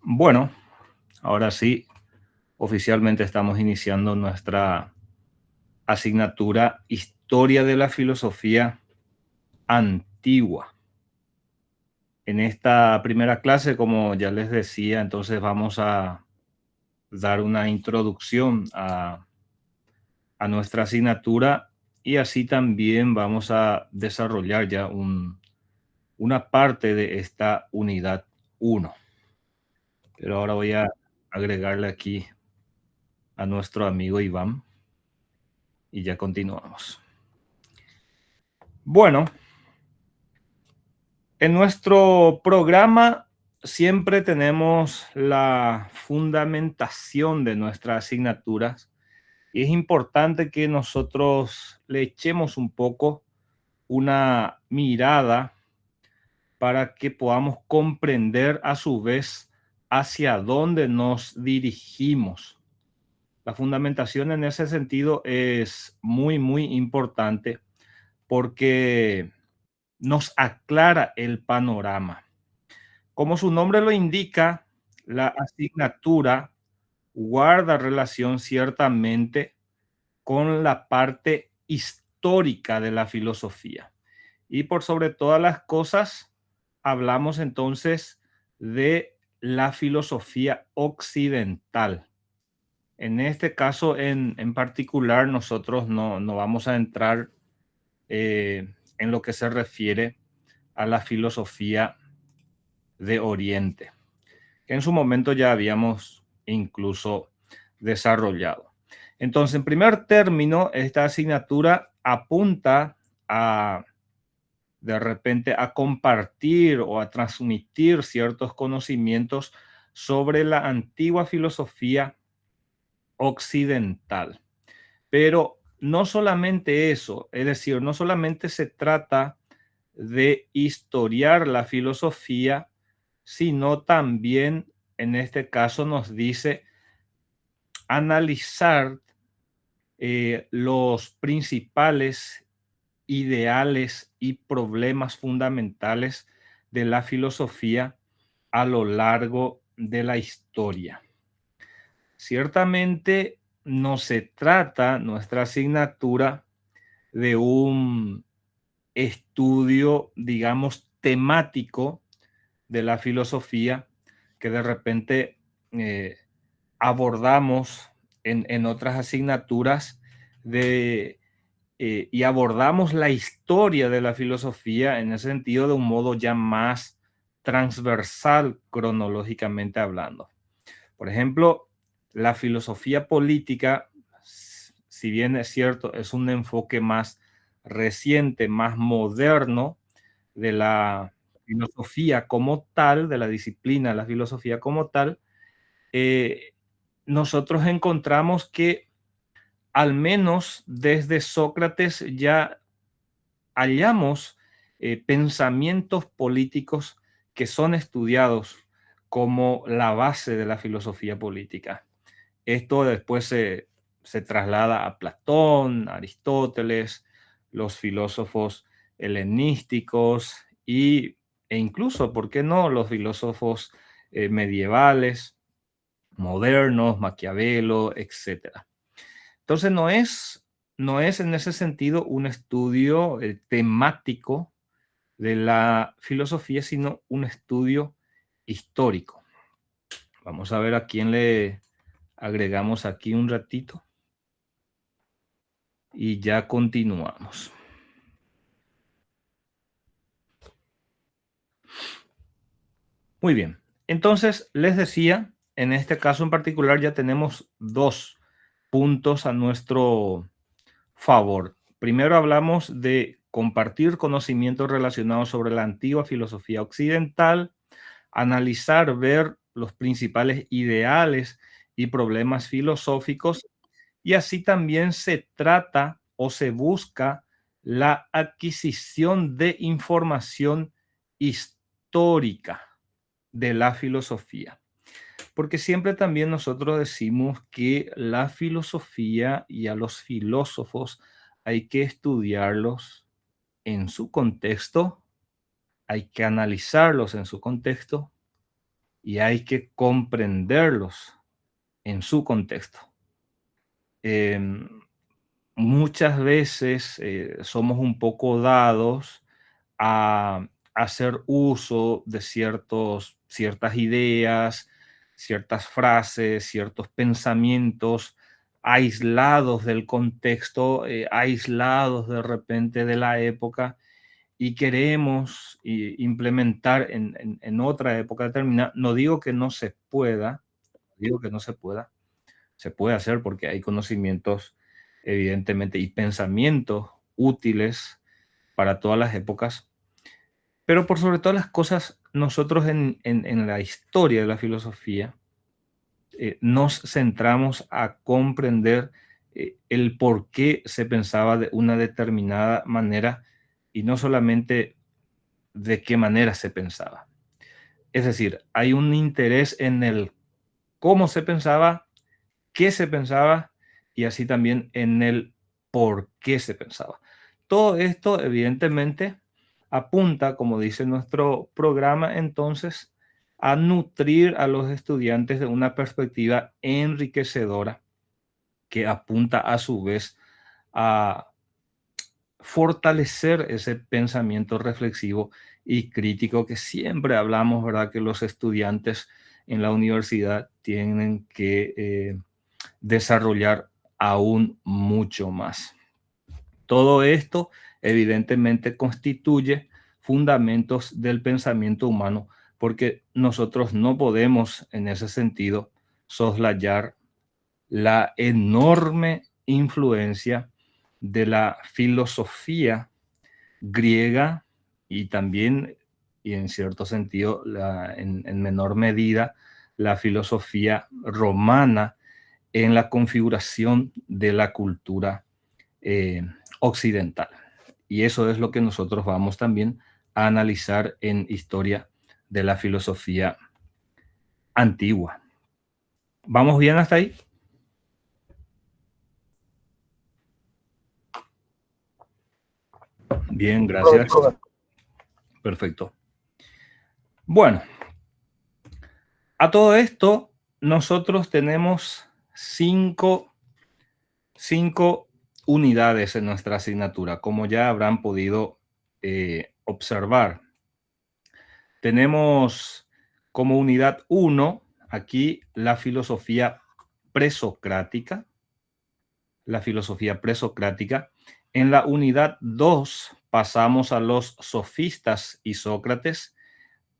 Bueno, ahora sí, oficialmente estamos iniciando nuestra asignatura Historia de la Filosofía Antigua. En esta primera clase, como ya les decía, entonces vamos a dar una introducción a nuestra asignatura y así también vamos a desarrollar ya una parte de esta unidad 1. Pero ahora voy a agregarle aquí a nuestro amigo Iván y ya continuamos. Bueno, en nuestro programa siempre tenemos la fundamentación de nuestras asignaturas y es importante que nosotros le echemos un poco una mirada para que podamos comprender a su vez hacia dónde nos dirigimos. La fundamentación en ese sentido es muy, muy importante porque nos aclara el panorama. Como su nombre lo indica, la asignatura guarda relación ciertamente con la parte histórica de la filosofía. Y por sobre todas las cosas, hablamos entonces de la filosofía occidental. En este caso en particular, nosotros no vamos a entrar en lo que se refiere a la filosofía de Oriente, que en su momento ya habíamos incluso desarrollado. Entonces, en primer término, esta asignatura apunta a, de repente, a compartir o a transmitir ciertos conocimientos sobre la antigua filosofía occidental. Pero no solamente eso, es decir, no solamente se trata de historiar la filosofía, sino también, en este caso, nos dice analizar los principales ideales y problemas fundamentales de la filosofía a lo largo de la historia. Ciertamente no se trata nuestra asignatura de un estudio, digamos, temático de la filosofía que de repente eh, abordamos en otras asignaturas y abordamos la historia de la filosofía en ese sentido de un modo ya más transversal cronológicamente hablando. Por ejemplo, la filosofía política, si bien es cierto, es un enfoque más reciente, más moderno de la filosofía como tal, de la disciplina de la filosofía como tal, eh, nosotros encontramos que al menos desde Sócrates ya hallamos pensamientos políticos que son estudiados como la base de la filosofía política. Esto después se traslada a Platón, Aristóteles, los filósofos helenísticos e incluso, ¿por qué no?, los filósofos medievales, modernos, Maquiavelo, etcétera. Entonces no es en ese sentido un estudio temático de la filosofía, sino un estudio histórico. Vamos a ver a quién le agregamos aquí un ratito y ya continuamos. Muy bien. Entonces, les decía, en este caso en particular ya tenemos dos puntos a nuestro favor. Primero hablamos de compartir conocimientos relacionados sobre la antigua filosofía occidental, analizar, ver los principales ideales y problemas filosóficos, y así también se trata o se busca la adquisición de información histórica de la filosofía. Porque siempre también nosotros decimos que la filosofía y a los filósofos hay que estudiarlos en su contexto, hay que analizarlos en su contexto y hay que comprenderlos en su contexto. Muchas veces somos un poco dados a hacer uso de ciertas ideas, ciertas frases, ciertos pensamientos aislados del contexto, aislados de repente de la época, y queremos implementar en otra época determinada. No digo que no se pueda, digo que no se pueda, se puede hacer porque hay conocimientos, evidentemente, y pensamientos útiles para todas las épocas, pero por sobre todas las cosas, nosotros en la historia de la filosofía nos centramos a comprender el por qué se pensaba de una determinada manera y no solamente de qué manera se pensaba. Es decir, hay un interés en el cómo se pensaba, qué se pensaba y así también en el por qué se pensaba. Todo esto, evidentemente, apunta, como dice nuestro programa, entonces, a nutrir a los estudiantes de una perspectiva enriquecedora que apunta a su vez a fortalecer ese pensamiento reflexivo y crítico que siempre hablamos, ¿verdad? Que los estudiantes en la universidad tienen que desarrollar aún mucho más. Todo esto evidentemente constituye fundamentos del pensamiento humano, porque nosotros no podemos en ese sentido soslayar la enorme influencia de la filosofía griega y también, y en cierto sentido, en menor medida, la filosofía romana en la configuración de la cultura eh, occidental. Y eso es lo que nosotros vamos también a analizar en historia de la filosofía antigua. ¿Vamos bien hasta ahí? Bien, gracias. Perfecto. Bueno, a todo esto nosotros tenemos cinco unidades en nuestra asignatura, como ya habrán podido observar. Tenemos como unidad 1 aquí la filosofía presocrática. La filosofía presocrática. En la unidad 2 pasamos a los sofistas y Sócrates.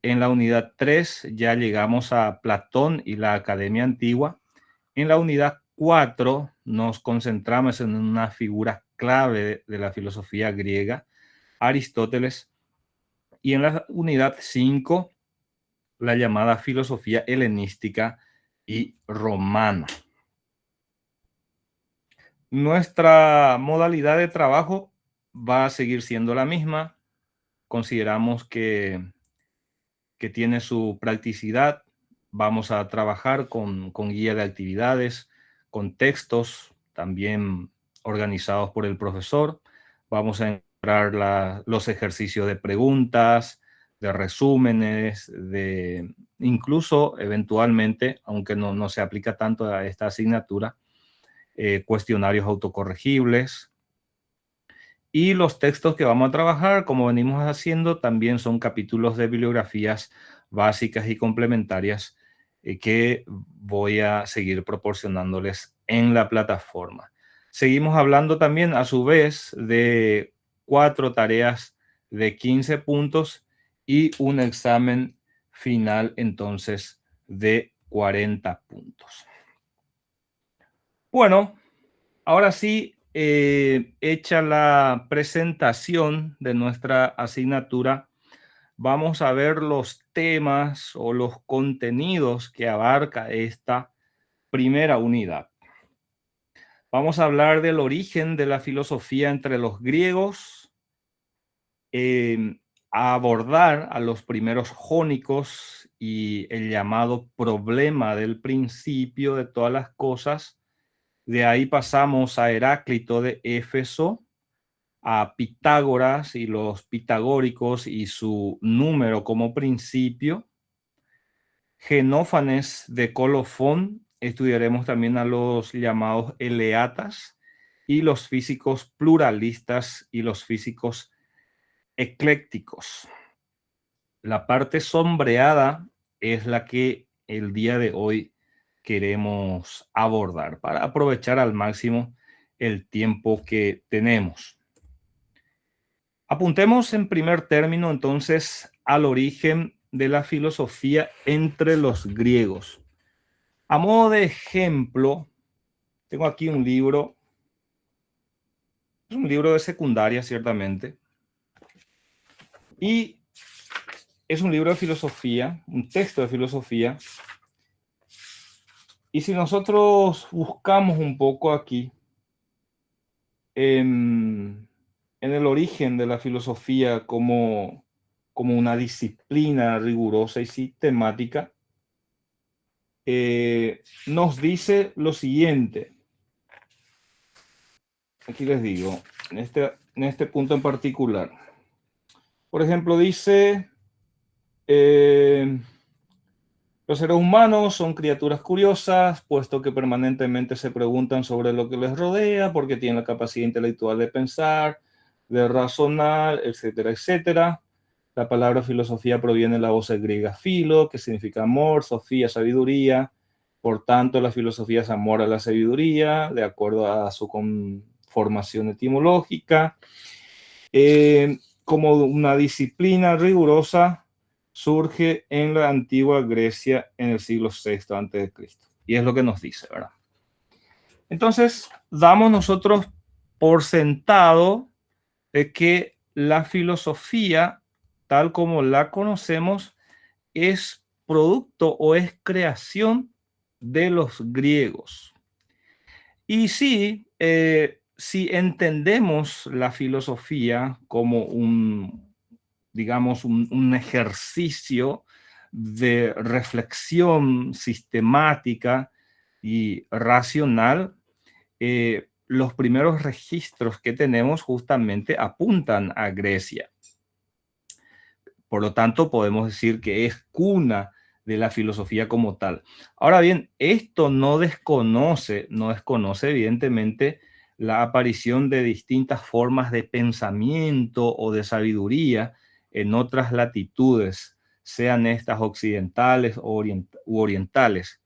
En la unidad 3 ya llegamos a Platón y la Academia Antigua. En la unidad 4 nos concentramos en una figura clave de la filosofía griega, Aristóteles. Y en la unidad 5 la llamada filosofía helenística y romana. Nuestra modalidad de trabajo va a seguir siendo la misma. Consideramos que tiene su practicidad. Vamos a trabajar con guía de actividades, con textos también organizados por el profesor. Vamos a encontrar los ejercicios de preguntas, de resúmenes, de incluso eventualmente, aunque no se aplica tanto a esta asignatura, cuestionarios autocorregibles. Y los textos que vamos a trabajar, como venimos haciendo, también son capítulos de bibliografías básicas y complementarias que voy a seguir proporcionándoles en la plataforma. Seguimos hablando también, a su vez, de 4 tareas de 15 puntos y un examen final, entonces, de 40 puntos. Bueno, ahora sí, hecha la presentación de nuestra asignatura, vamos a ver los temas o los contenidos que abarca esta primera unidad. Vamos a hablar del origen de la filosofía entre los griegos, a abordar a los primeros jónicos y el llamado problema del principio de todas las cosas. De ahí pasamos a Heráclito de Éfeso, a Pitágoras y los pitagóricos y su número como principio. Genófanes de Colofón. Estudiaremos también a los llamados eleatas y los físicos pluralistas y los físicos eclécticos. La parte sombreada es la que el día de hoy queremos abordar para aprovechar al máximo el tiempo que tenemos. Apuntemos en primer término entonces al origen de la filosofía entre los griegos. A modo de ejemplo, tengo aquí un libro, es un libro de secundaria ciertamente, y es un libro de filosofía, un texto de filosofía. Y si nosotros buscamos un poco aquí en el origen de la filosofía como una disciplina rigurosa y sistemática, nos dice lo siguiente. Aquí les digo, en este punto en particular. Por ejemplo, dice, los seres humanos son criaturas curiosas, puesto que permanentemente se preguntan sobre lo que les rodea, porque tienen la capacidad intelectual de pensar, de razonar, etcétera, etcétera. La palabra filosofía proviene de la voz griega philo, que significa amor, sofía, sabiduría. Por tanto, la filosofía es amor a la sabiduría, de acuerdo a su conformación etimológica. Como una disciplina rigurosa, surge en la antigua Grecia en el siglo VI a.C. Y es lo que nos dice, ¿verdad? Entonces, damos nosotros por sentado de que la filosofía, tal como la conocemos, es producto o es creación de los griegos. Y sí, si entendemos la filosofía como digamos, un ejercicio de reflexión sistemática y racional, los primeros registros que tenemos justamente apuntan a Grecia. Por lo tanto, podemos decir que es cuna de la filosofía como tal. Ahora bien, esto no desconoce evidentemente la aparición de distintas formas de pensamiento o de sabiduría en otras latitudes, sean estas occidentales u orientales.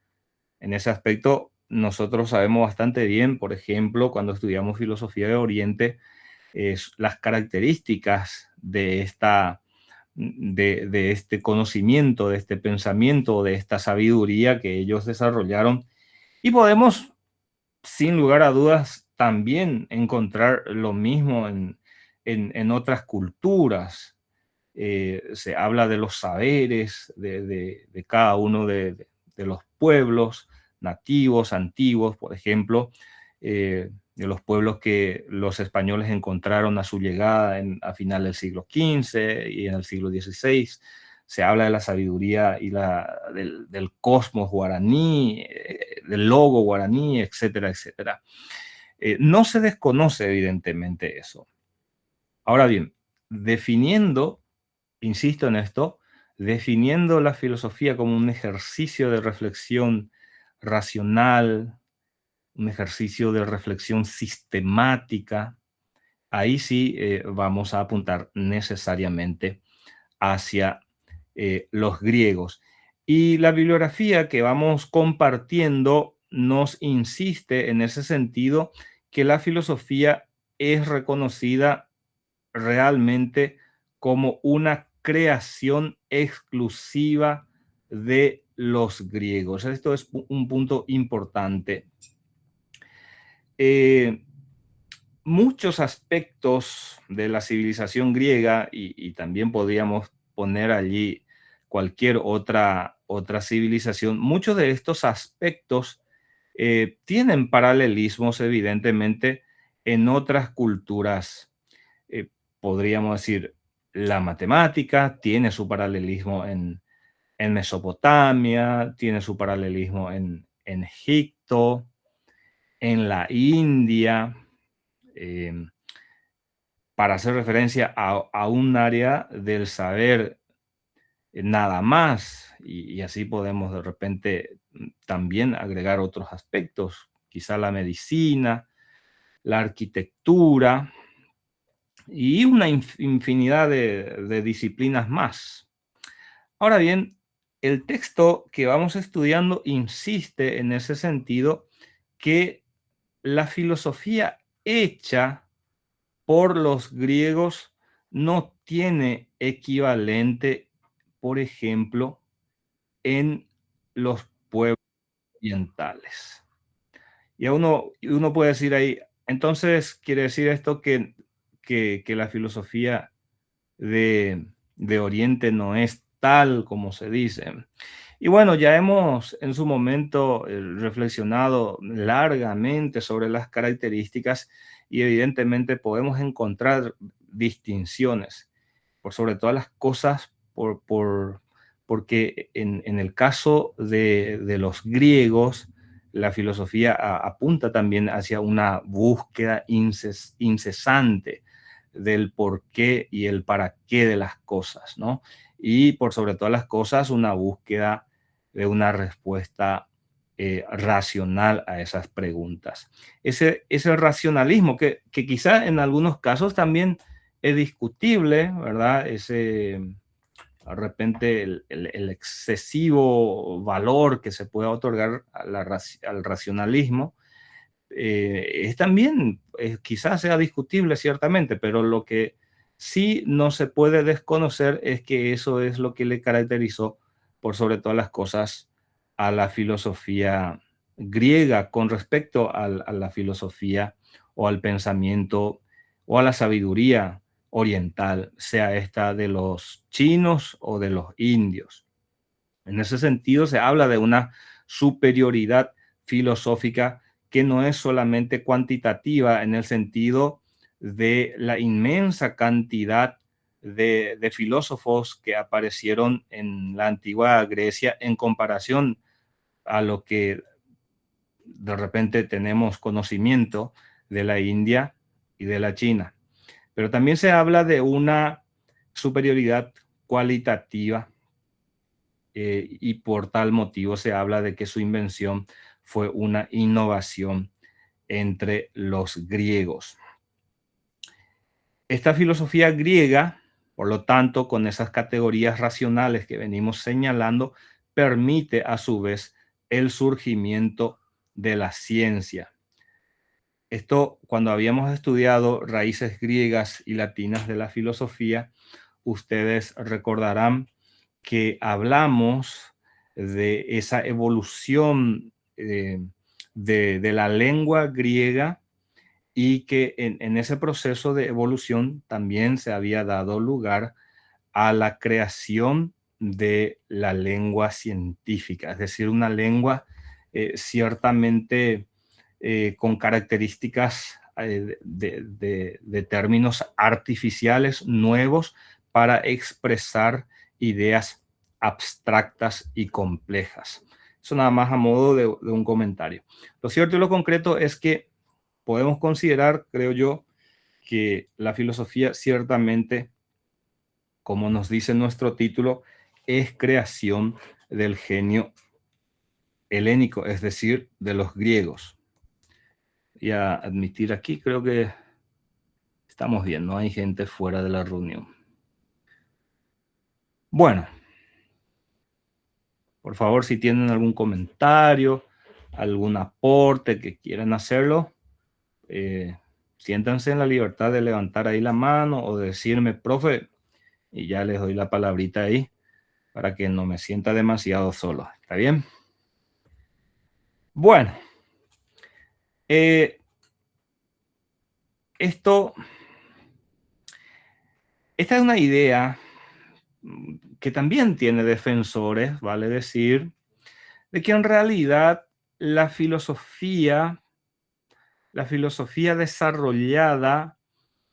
En ese aspecto, nosotros sabemos bastante bien, por ejemplo, cuando estudiamos filosofía de Oriente, las características de este conocimiento, de este pensamiento, de esta sabiduría que ellos desarrollaron. Y podemos, sin lugar a dudas, también encontrar lo mismo en otras culturas. Se habla de los saberes de cada uno de los pueblos nativos, antiguos, por ejemplo, de los pueblos que los españoles encontraron a su llegada a final del siglo XV y en el siglo XVI. Se habla de la sabiduría y del cosmos guaraní, del logo guaraní, etcétera, etcétera. No se desconoce evidentemente eso. Ahora bien, insisto en esto, definiendo la filosofía como un ejercicio de reflexión racional, un ejercicio de reflexión sistemática, ahí sí vamos a apuntar necesariamente hacia los griegos. Y la bibliografía que vamos compartiendo nos insiste en ese sentido que la filosofía es reconocida realmente como una creación exclusiva de los griegos. Esto es un punto importante. Muchos aspectos de la civilización griega, y también podríamos poner allí cualquier otra civilización, muchos de estos aspectos tienen paralelismos evidentemente en otras culturas. Eh, Podríamos decir, la matemática tiene su paralelismo en Mesopotamia, tiene su paralelismo en Egipto, en la India, eh, para hacer referencia a un área del saber nada más. Y así podemos de repente también agregar otros aspectos, quizá la medicina, la arquitectura y una infinidad de disciplinas más. Ahora bien, el texto que vamos estudiando insiste en ese sentido que la filosofía hecha por los griegos no tiene equivalente, por ejemplo, en los pueblos orientales. Y uno puede decir ahí, entonces quiere decir esto que la filosofía de Oriente no es tal como se dice. Y bueno, ya hemos en su momento reflexionado largamente sobre las características y evidentemente podemos encontrar distinciones, por sobre todas las cosas, porque en el caso de los griegos, la filosofía apunta también hacia una búsqueda incesante del por qué y el para qué de las cosas, ¿no? Y por sobre todas las cosas, una búsqueda de una respuesta racional a esas preguntas. Ese racionalismo que quizá en algunos casos también es discutible, ¿verdad? De repente el excesivo valor que se puede otorgar al racionalismo, es también, quizás sea discutible ciertamente, pero lo que sí no se puede desconocer es que eso es lo que le caracterizó por sobre todas las cosas a la filosofía griega con respecto a la filosofía o al pensamiento o a la sabiduría oriental, sea esta de los chinos o de los indios. En ese sentido, se habla de una superioridad filosófica que no es solamente cuantitativa en el sentido de la inmensa cantidad de filósofos que aparecieron en la antigua Grecia en comparación a lo que de repente tenemos conocimiento de la India y de la China. Pero también se habla de una superioridad cualitativa, y por tal motivo se habla de que su invención fue una innovación entre los griegos. Esta filosofía griega, por lo tanto, con esas categorías racionales que venimos señalando, permite a su vez el surgimiento de la ciencia. Esto, cuando habíamos estudiado raíces griegas y latinas de la filosofía, ustedes recordarán que hablamos de esa evolución de la lengua griega y que en ese proceso de evolución también se había dado lugar a la creación de la lengua científica, es decir, una lengua ciertamente con características de términos artificiales nuevos para expresar ideas abstractas y complejas. Eso nada más a modo de un comentario. Lo cierto y lo concreto es que podemos considerar, creo yo, que la filosofía ciertamente, como nos dice nuestro título, es creación del genio helénico, es decir, de los griegos. Y a admitir aquí, creo que estamos bien, no hay gente fuera de la reunión. Bueno, por favor, si tienen algún comentario, algún aporte que quieran hacerlo, siéntanse en la libertad de levantar ahí la mano o decirme, profe, y ya les doy la palabrita ahí para que no me sienta demasiado solo. ¿Está bien? Bueno, eh, esto, esta es una idea que también tiene defensores, vale decir, de que en realidad la filosofía desarrollada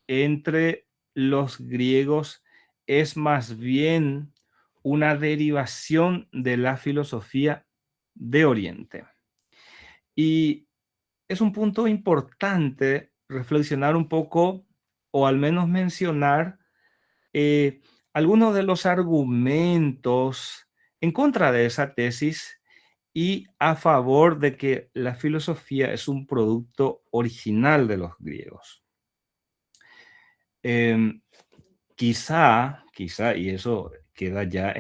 entre los griegos es más bien una derivación de la filosofía de Oriente. Y es un punto importante reflexionar un poco, o al menos mencionar algunos de los argumentos en contra de esa tesis y a favor de que la filosofía es un producto original de los griegos. Em, quizá, y eso queda ya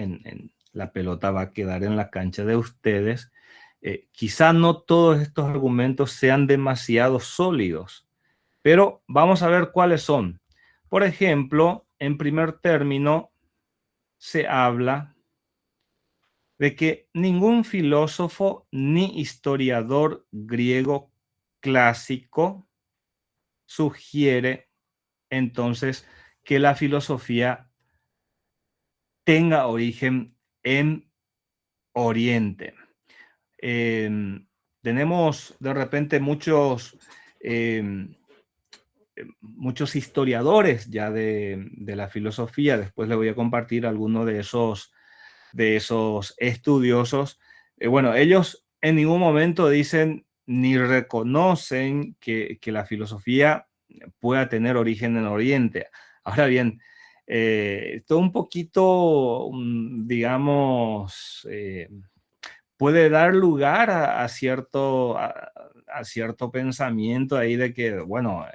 la pelota va a quedar en la cancha de ustedes, quizá no todos estos argumentos sean demasiado sólidos, pero vamos a ver cuáles son. Por ejemplo, en primer término, se habla de que ningún filósofo ni historiador griego clásico sugiere entonces que la filosofía tenga origen en Oriente. Tenemos de repente muchos historiadores ya de la filosofía. Después le voy a compartir algunos de esos estudiosos. Bueno, ellos en ningún momento dicen ni reconocen que la filosofía pueda tener origen en Oriente. Ahora bien, todo un poquito, digamos, puede dar lugar a cierto pensamiento ahí de que, bueno,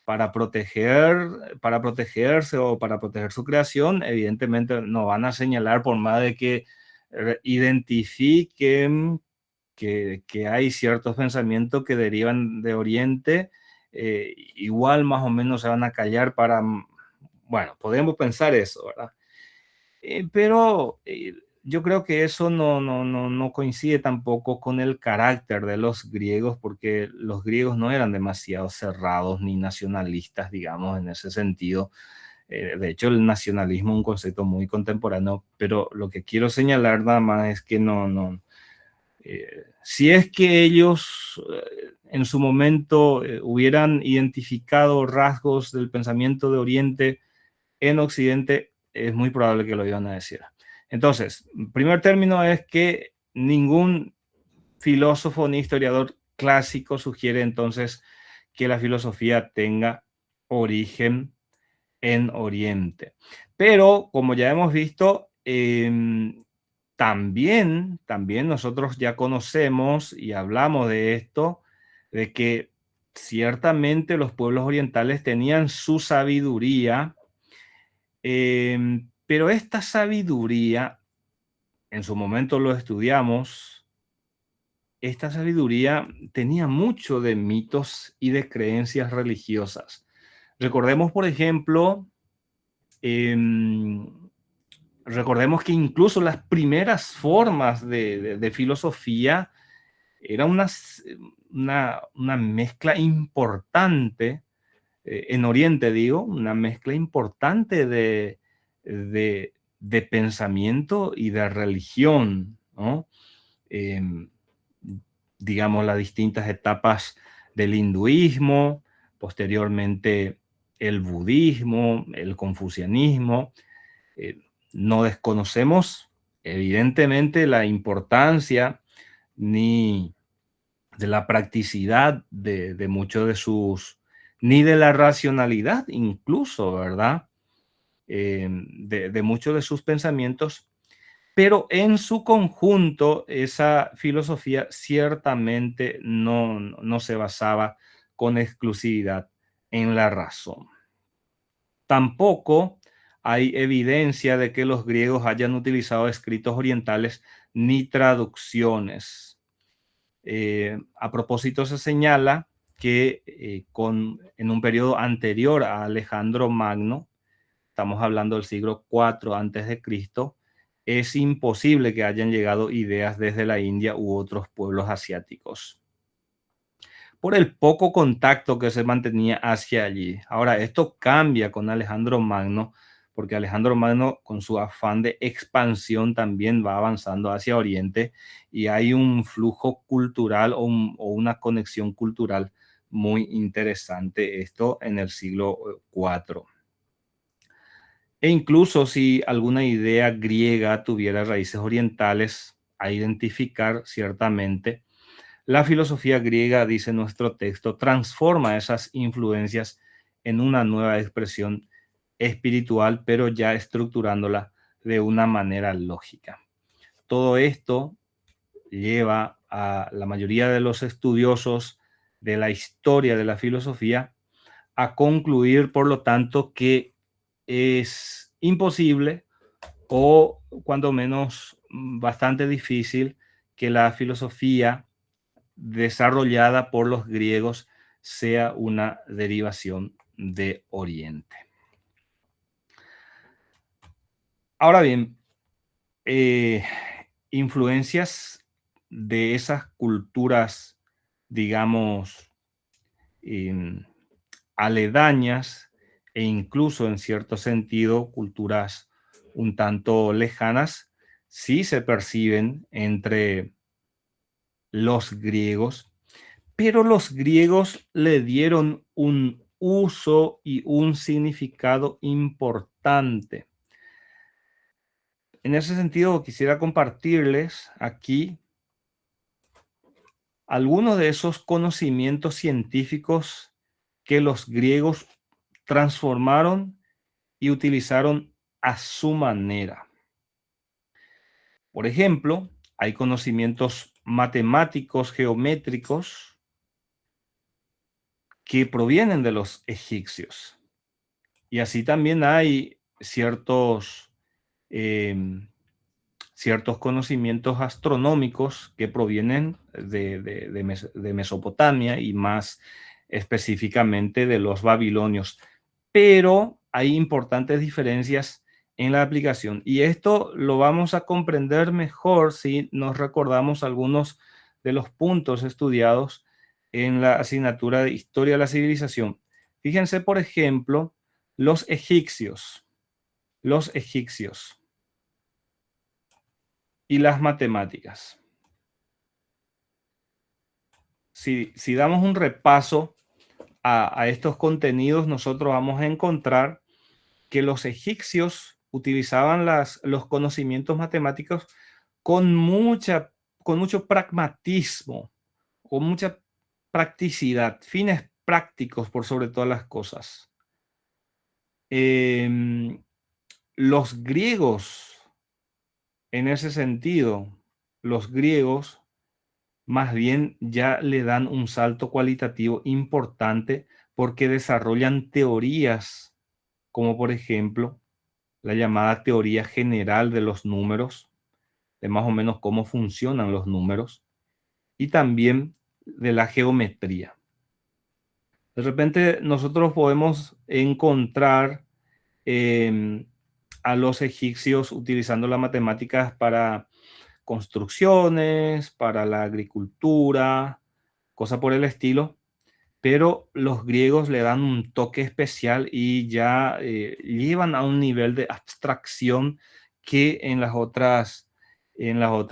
para protegerse o para proteger su creación, evidentemente no van a señalar por más de que identifiquen que hay ciertos pensamientos que derivan de Oriente, igual más o menos se van a callar para, bueno, podemos pensar eso, ¿verdad? Pero yo creo que eso no coincide tampoco con el carácter de los griegos, porque los griegos no eran demasiado cerrados ni nacionalistas, digamos, en ese sentido. De hecho, el nacionalismo es un concepto muy contemporáneo, pero lo que quiero señalar nada más es que si es que ellos en su momento hubieran identificado rasgos del pensamiento de Oriente en Occidente, es muy probable que lo iban a decir. Entonces, primer término es que ningún filósofo ni historiador clásico sugiere entonces que la filosofía tenga origen en Oriente. Pero, como ya hemos visto, también nosotros ya conocemos y hablamos de esto, de que ciertamente los pueblos orientales tenían su sabiduría, pero esta sabiduría, en su momento lo estudiamos, esta sabiduría tenía mucho de mitos y de creencias religiosas. Recordemos, por ejemplo, em, recordemos que incluso las primeras formas de filosofía era una mezcla importante, en Oriente digo, una mezcla importante de pensamiento y de religión, ¿no? Em, digamos, las distintas etapas del hinduismo, posteriormente el budismo, el confucianismo. Eh, no desconocemos, evidentemente, la importancia ni de la practicidad de muchos de ni de la racionalidad incluso, ¿verdad? De muchos de sus pensamientos, pero en su conjunto esa filosofía ciertamente no se basaba con exclusividad en la razón. Tampoco hay evidencia de que los griegos hayan utilizado escritos orientales ni traducciones. A propósito, se señala que en un periodo anterior a Alejandro Magno, estamos hablando del siglo IV antes de Cristo, es imposible que hayan llegado ideas desde la India u otros pueblos asiáticos, por el poco contacto que se mantenía hacia allí. Ahora, esto cambia con Alejandro Magno, porque Alejandro Magno, con su afán de expansión, también va avanzando hacia Oriente y hay un flujo cultural o una conexión cultural muy interesante, esto en el siglo IV. E incluso si alguna idea griega tuviera raíces orientales, a identificar ciertamente, la filosofía griega, dice nuestro texto, transforma esas influencias en una nueva expresión espiritual, pero ya estructurándola de una manera lógica. Todo esto lleva a la mayoría de los estudiosos de la historia de la filosofía a concluir, por lo tanto, que es imposible o cuando menos bastante difícil que la filosofía desarrollada por los griegos sea una derivación de Oriente. Ahora bien, influencias de esas culturas, digamos, aledañas e incluso en cierto sentido culturas un tanto lejanas, sí se perciben entre los griegos, pero los griegos le dieron un uso y un significado importante. En ese sentido, quisiera compartirles aquí algunos de esos conocimientos científicos que los griegos transformaron y utilizaron a su manera. Por ejemplo, hay conocimientos matemáticos, geométricos, que provienen de los egipcios. Y así también hay ciertos conocimientos astronómicos que provienen de Mesopotamia y más específicamente de los babilonios. Pero hay importantes diferencias en la aplicación y esto lo vamos a comprender mejor si nos recordamos algunos de los puntos estudiados en la asignatura de Historia de la Civilización. Fíjense, por ejemplo, los egipcios y las matemáticas. Si damos un repaso a estos contenidos, nosotros vamos a encontrar que los egipcios utilizaban los conocimientos matemáticos con mucho pragmatismo, con mucha practicidad, fines prácticos por sobre todas las cosas. Los griegos, en ese sentido, los griegos más bien ya le dan un salto cualitativo importante porque desarrollan teorías como por ejemplo la llamada teoría general de los números, de más o menos cómo funcionan los números, y también de la geometría. De repente nosotros podemos encontrar a los egipcios utilizando las matemáticas para construcciones, para la agricultura, cosa por el estilo, pero los griegos le dan un toque especial y ya llevan a un nivel de abstracción que en las otras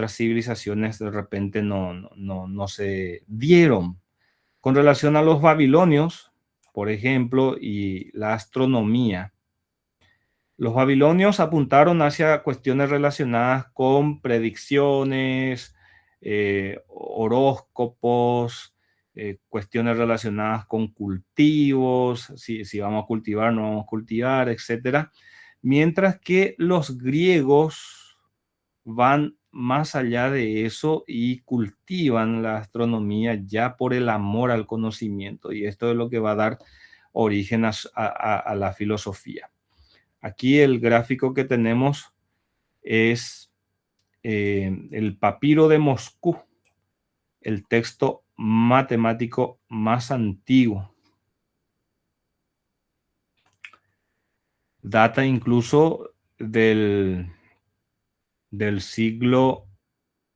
civilizaciones de repente no se dieron. Con relación a los babilonios, por ejemplo, y la astronomía, los babilonios apuntaron hacia cuestiones relacionadas con predicciones, horóscopos, cuestiones relacionadas con cultivos, si vamos a cultivar, no vamos a cultivar, etcétera. Mientras que los griegos van más allá de eso y cultivan la astronomía ya por el amor al conocimiento. Y esto es lo que va a dar origen a la filosofía. Aquí el gráfico que tenemos es el papiro de Moscú, el texto matemático más antiguo. Data incluso del siglo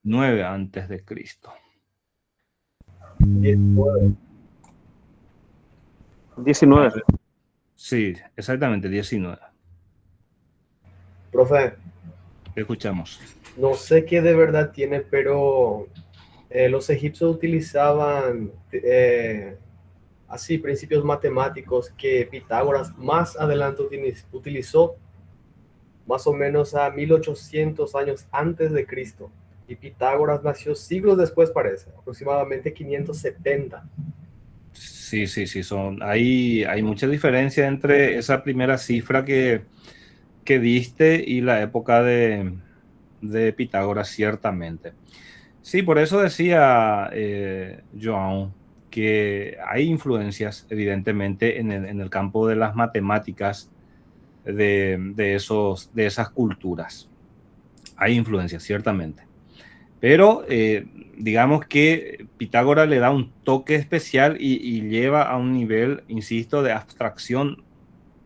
IX antes de Cristo. 19. Sí, exactamente, 19. Profe, Escuchamos. no sé qué de verdad tiene, pero los egipcios utilizaban así principios matemáticos que Pitágoras más adelante utilizó más o menos a 1800 años antes de Cristo. Y Pitágoras nació siglos después, parece, aproximadamente 570. Sí, sí, sí, hay mucha diferencia entre esa primera cifra que diste y la época de Pitágoras, ciertamente. Sí, por eso decía João, que hay influencias, evidentemente, en el campo de las matemáticas de esas culturas. Hay influencias, ciertamente. Pero digamos que Pitágoras le da un toque especial y lleva a un nivel, insisto, de abstracción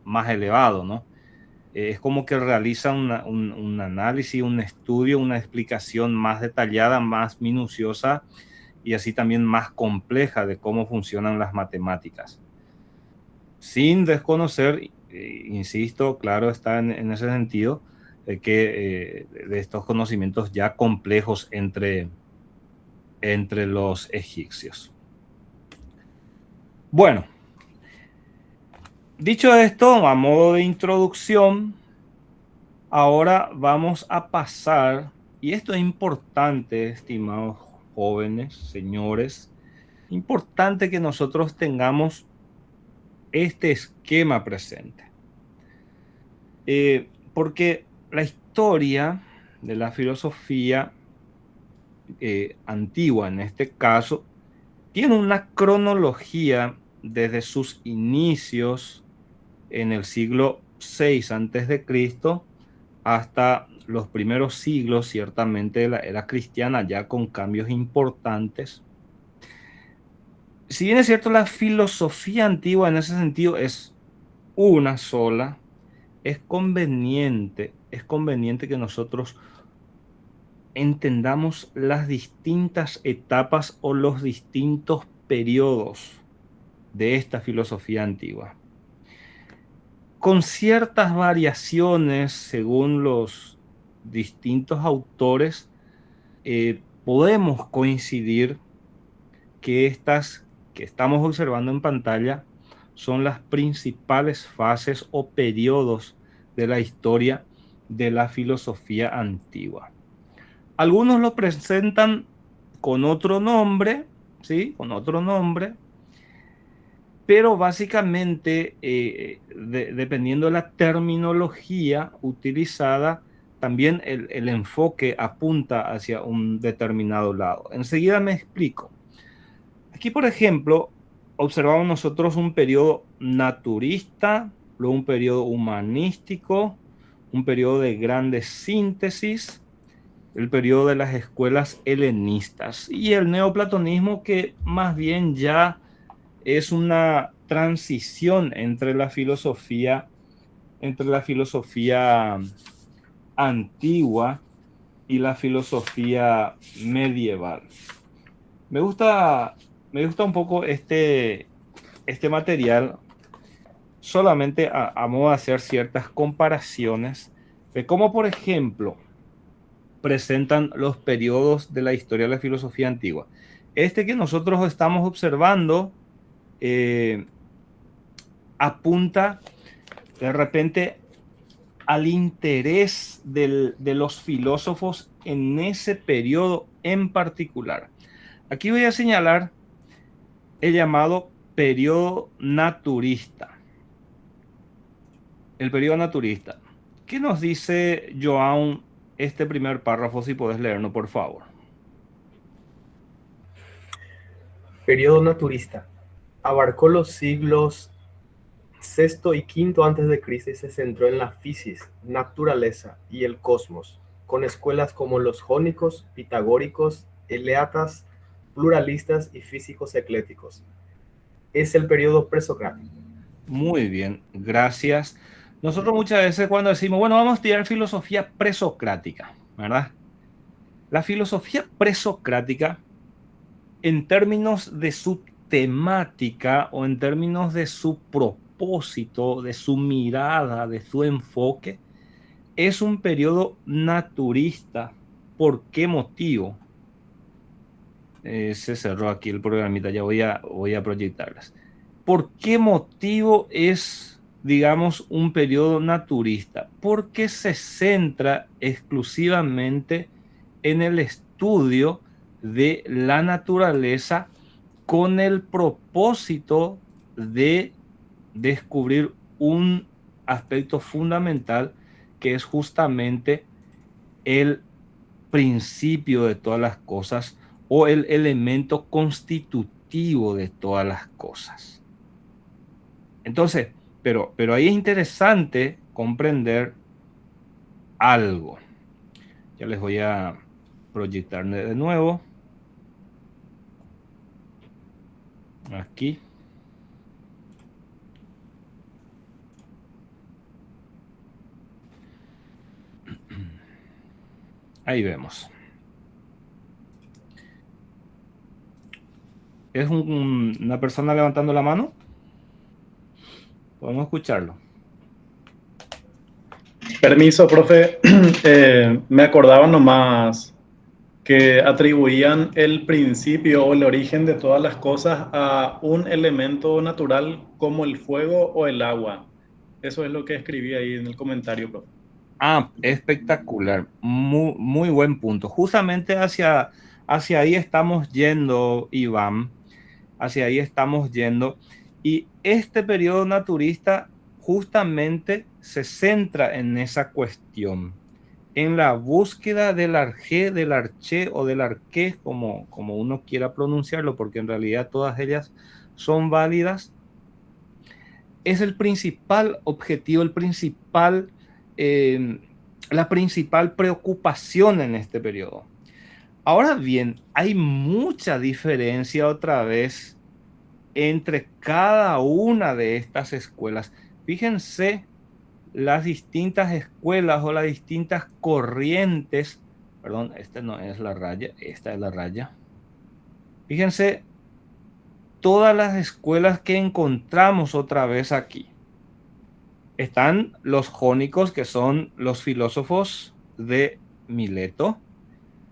más elevado, ¿no? Es como que realiza un análisis, un estudio, una explicación más detallada, más minuciosa y así también más compleja de cómo funcionan las matemáticas. Sin desconocer, insisto, claro está en ese sentido, de estos conocimientos ya complejos entre los egipcios. Bueno, dicho esto, a modo de introducción, ahora vamos a pasar, y esto es importante, estimados jóvenes, señores, importante que nosotros tengamos este esquema presente. Porque la historia de la filosofía antigua, en este caso, tiene una cronología desde sus inicios en el siglo VI antes de Cristo hasta los primeros siglos, ciertamente, de la era cristiana, ya con cambios importantes. Si bien es cierto, la filosofía antigua en ese sentido es una sola, es conveniente que nosotros entendamos las distintas etapas o los distintos periodos de esta filosofía antigua, con ciertas variaciones según los distintos autores. Podemos coincidir que estas que estamos observando en pantalla son las principales fases o periodos de la historia de la filosofía antigua. Algunos lo presentan con otro nombre, ¿sí? Con otro nombre, pero básicamente, dependiendo de la terminología utilizada, también el enfoque apunta hacia un determinado lado. Enseguida me explico. Aquí, por ejemplo, observamos nosotros un periodo naturista, luego un periodo humanístico, un periodo de grandes síntesis, el periodo de las escuelas helenistas y el neoplatonismo, que más bien ya es una transición entre la filosofía antigua y la filosofía medieval. Me gusta, me gusta un poco este material solamente a modo de hacer ciertas comparaciones de cómo, por ejemplo, presentan los periodos de la historia de la filosofía antigua. Este que nosotros estamos observando apunta de repente al interés de los filósofos en ese periodo en particular. Aquí voy a señalar el llamado periodo naturista. El periodo naturista. ¿Qué nos dice João este primer párrafo? Si podés leerlo, por favor. Periodo naturista. Abarcó los siglos VI y V antes de Cristo y se centró en la fisis, naturaleza y el cosmos, con escuelas como los jónicos, pitagóricos, eleatas, pluralistas y físicos ecléticos. Es el periodo presocrático. Muy bien, gracias. Nosotros muchas veces cuando decimos, bueno, vamos a estudiar filosofía presocrática, ¿verdad? La filosofía presocrática, en términos de su temática o en términos de su propósito, de su mirada, de su enfoque, es un periodo naturista. ¿Por qué motivo? Se cerró aquí el programita, ya voy a proyectarlas. ¿Por qué motivo es, digamos, un periodo naturista? Porque se centra exclusivamente en el estudio de la naturaleza con el propósito de descubrir un aspecto fundamental que es justamente el principio de todas las cosas o el elemento constitutivo de todas las cosas. Entonces, pero ahí es interesante comprender algo. Ya les voy a proyectar de nuevo. Aquí. Ahí vemos. ¿Es una persona levantando la mano? Podemos escucharlo. Permiso, profe. Me acordaba nomás que atribuían el principio o el origen de todas las cosas a un elemento natural como el fuego o el agua. Eso es lo que escribí ahí en el comentario, profe. Ah, espectacular. Muy, muy buen punto. Justamente hacia ahí estamos yendo, Iván. Hacia ahí estamos yendo. Y este periodo naturista justamente se centra en esa cuestión, en la búsqueda del arjé, del arché o del arqué, como uno quiera pronunciarlo, porque en realidad todas ellas son válidas. Es el principal objetivo, la principal preocupación en este periodo. Ahora bien, hay mucha diferencia otra vez entre cada una de estas escuelas. Fíjense las distintas escuelas o las distintas corrientes. Perdón, esta no es la raya, esta es la raya. Fíjense todas las escuelas que encontramos otra vez aquí. Están los jónicos, que son los filósofos de Mileto.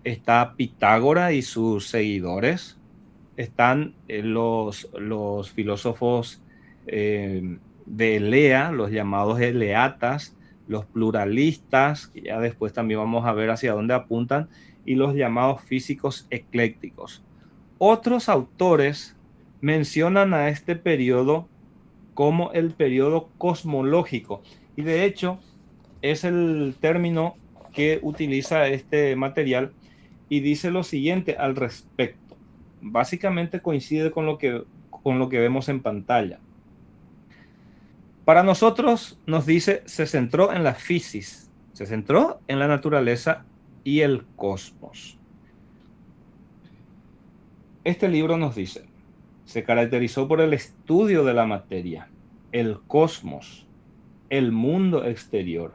Está Pitágoras y sus seguidores. Están los filósofos de Elea, los llamados eleatas, los pluralistas, que ya después también vamos a ver hacia dónde apuntan, y los llamados físicos eclécticos. Otros autores mencionan a este periodo como el periodo cosmológico, y de hecho es el término que utiliza este material y dice lo siguiente al respecto. Básicamente coincide con lo que vemos en pantalla. Para nosotros, nos dice, se centró en la física, se centró en la naturaleza y el cosmos. Este libro nos dice, se caracterizó por el estudio de la materia, el cosmos, el mundo exterior.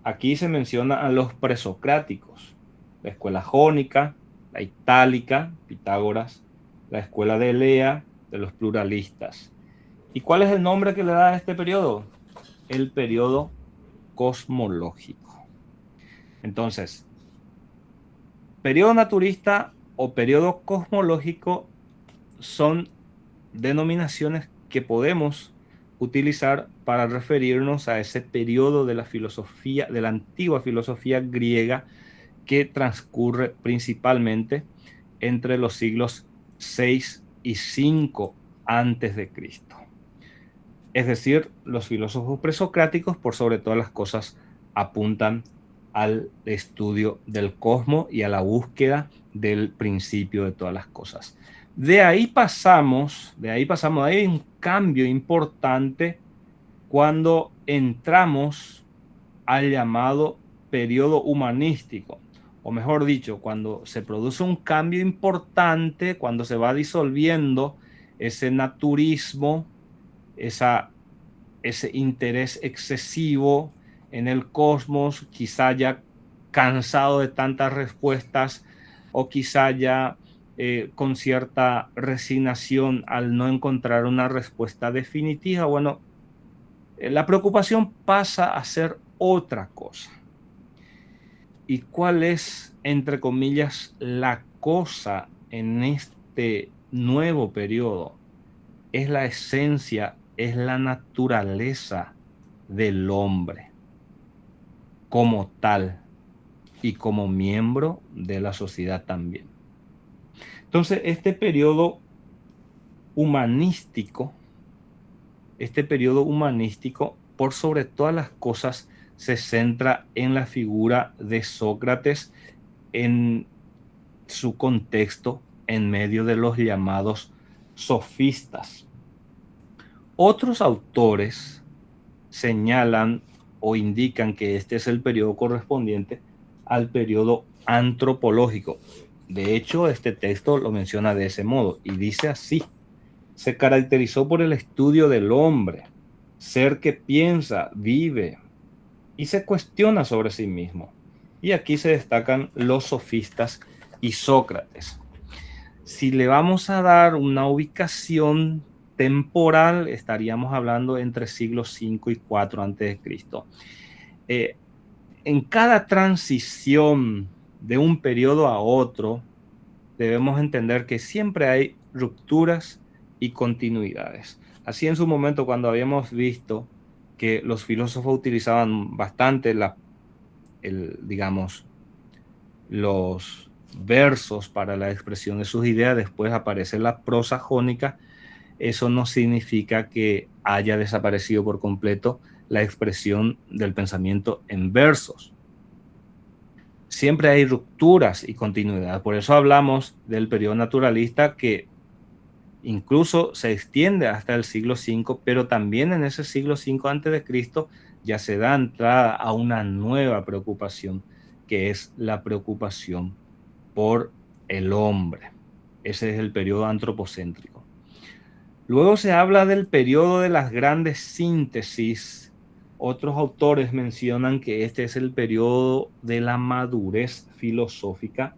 Aquí se menciona a los presocráticos, la escuela jónica, la itálica, Pitágoras, la escuela de Elea, de los pluralistas. ¿Y cuál es el nombre que le da a este periodo? El periodo cosmológico. Entonces, periodo naturista o periodo cosmológico son denominaciones que podemos utilizar para referirnos a ese periodo de la filosofía, de la antigua filosofía griega, que transcurre principalmente entre los siglos 6 y 5 antes de Cristo. Es decir, los filósofos presocráticos, por sobre todas las cosas, apuntan al estudio del cosmos y a la búsqueda del principio de todas las cosas. De ahí pasamos, hay un cambio importante cuando entramos al llamado periodo humanístico, o mejor dicho, cuando se produce un cambio importante, cuando se va disolviendo ese naturismo, ese interés excesivo en el cosmos, quizá ya cansado de tantas respuestas o quizá ya con cierta resignación al no encontrar una respuesta definitiva. Bueno, la preocupación pasa a ser otra cosa. ¿Y cuál es, entre comillas, la cosa en este nuevo periodo? Es la esencia, es la naturaleza del hombre como tal y como miembro de la sociedad también. Entonces, este periodo humanístico, este periodo humanístico, por sobre todas las cosas, se centra en la figura de Sócrates en su contexto en medio de los llamados sofistas. Otros autores señalan o indican que este es el periodo correspondiente al periodo antropológico. De hecho, este texto lo menciona de ese modo y dice así: se caracterizó por el estudio del hombre, ser que piensa, vive y se cuestiona sobre sí mismo. Y aquí se destacan los sofistas y Sócrates. Si le vamos a dar una ubicación temporal, estaríamos hablando entre siglos 5 y 4 a.C. En cada transición de un periodo a otro, debemos entender que siempre hay rupturas y continuidades. Así en su momento, cuando habíamos visto que los filósofos utilizaban bastante digamos, los versos para la expresión de sus ideas, después aparece la prosa jónica. Eso no significa que haya desaparecido por completo la expresión del pensamiento en versos. Siempre hay rupturas y continuidad. Por eso hablamos del periodo naturalista, que incluso se extiende hasta el siglo V, pero también en ese siglo V a.C. ya se da entrada a una nueva preocupación, que es la preocupación por el hombre. Ese es el periodo antropocéntrico. Luego se habla del periodo de las grandes síntesis. Otros autores mencionan que este es el periodo de la madurez filosófica.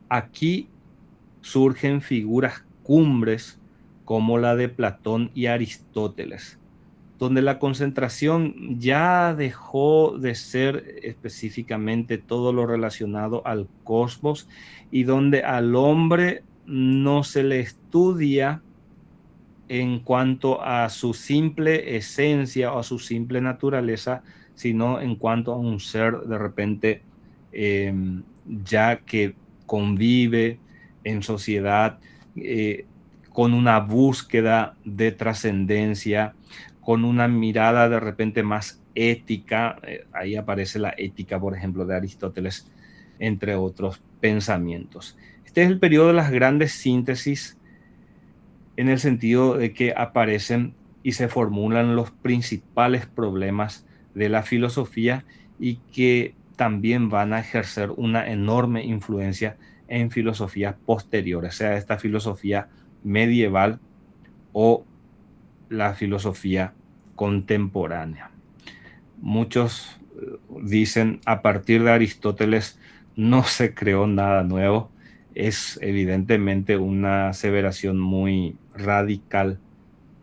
Aquí surgen figuras cumbres como la de Platón y Aristóteles, donde la concentración ya dejó de ser específicamente todo lo relacionado al cosmos y donde al hombre no se le estudia en cuanto a su simple esencia o a su simple naturaleza, sino en cuanto a un ser de repente ya que convive en sociedad con una búsqueda de trascendencia, con una mirada de repente más ética. Ahí aparece la ética, por ejemplo, de Aristóteles, entre otros pensamientos. Este es el periodo de las grandes síntesis, en el sentido de que aparecen y se formulan los principales problemas de la filosofía y que también van a ejercer una enorme influencia en filosofías posteriores, sea esta filosofía medieval o la filosofía contemporánea. Muchos dicen, a partir de Aristóteles no se creó nada nuevo. Es evidentemente una aseveración muy radical,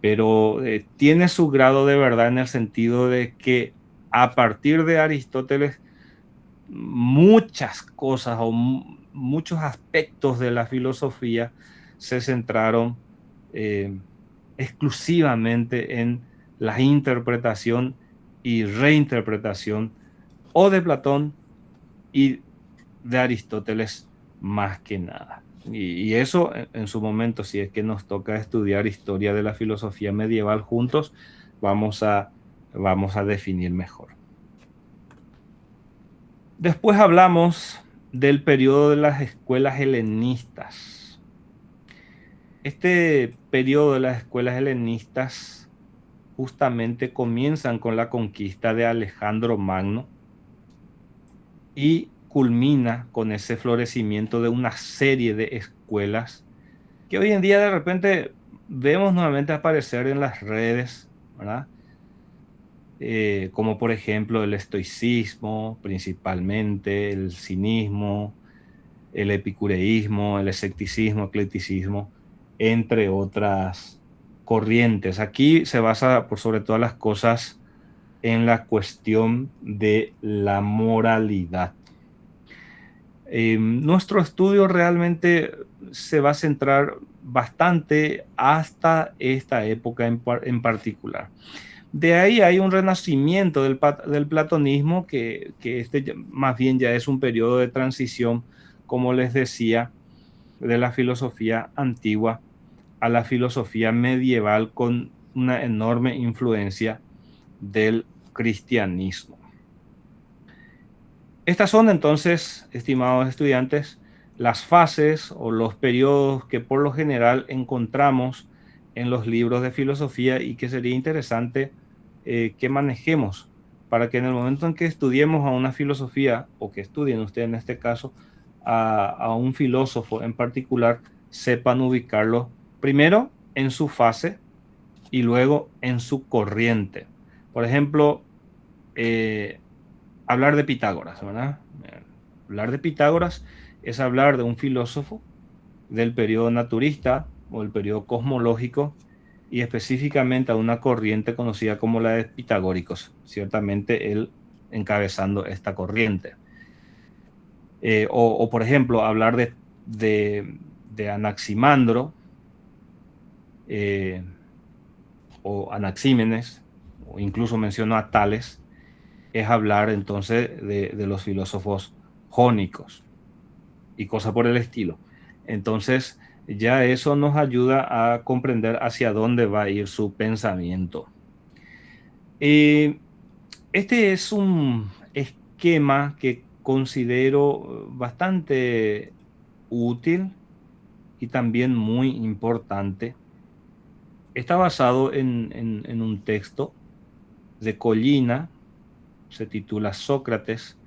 pero tiene su grado de verdad en el sentido de que a partir de Aristóteles muchas cosas o muchos aspectos de la filosofía se centraron exclusivamente en la interpretación y reinterpretación o de Platón y de Aristóteles más que nada. Y eso en su momento, si es que nos toca estudiar historia de la filosofía medieval juntos, vamos a definir mejor. Después hablamos del periodo de las escuelas helenistas. Este periodo de las escuelas helenistas justamente comienzan con la conquista de Alejandro Magno y culmina con ese florecimiento de una serie de escuelas que hoy en día de repente vemos nuevamente aparecer en las redes, ¿verdad? Como por ejemplo el estoicismo, principalmente el cinismo, el epicureísmo, el escepticismo, eclecticismo, entre otras corrientes. Aquí se basa por sobre todas las cosas en la cuestión de la moralidad. Nuestro estudio realmente se va a centrar bastante hasta esta época en particular. De ahí hay un renacimiento del platonismo, que este más bien ya es un periodo de transición, como les decía, de la filosofía antigua a la filosofía medieval con una enorme influencia del cristianismo. Estas son entonces, estimados estudiantes, las fases o los periodos que por lo general encontramos en los libros de filosofía y que sería interesante que manejemos para que en el momento en que estudiemos a una filosofía, o que estudien ustedes en este caso, a un filósofo en particular, sepan ubicarlo primero en su fase y luego en su corriente. Por ejemplo, hablar de Pitágoras, ¿verdad? Hablar de Pitágoras es hablar de un filósofo del periodo naturista o el periodo cosmológico y específicamente a una corriente conocida como la de pitagóricos, ciertamente él encabezando esta corriente. O por ejemplo, hablar de Anaximandro o Anaxímenes, o incluso menciono a Tales, es hablar entonces de los filósofos jónicos y cosas por el estilo. Entonces, ya eso nos ayuda a comprender hacia dónde va a ir su pensamiento. Este es un esquema que considero bastante útil y también muy importante. Está basado en un texto de Collina, se titula Sócrates,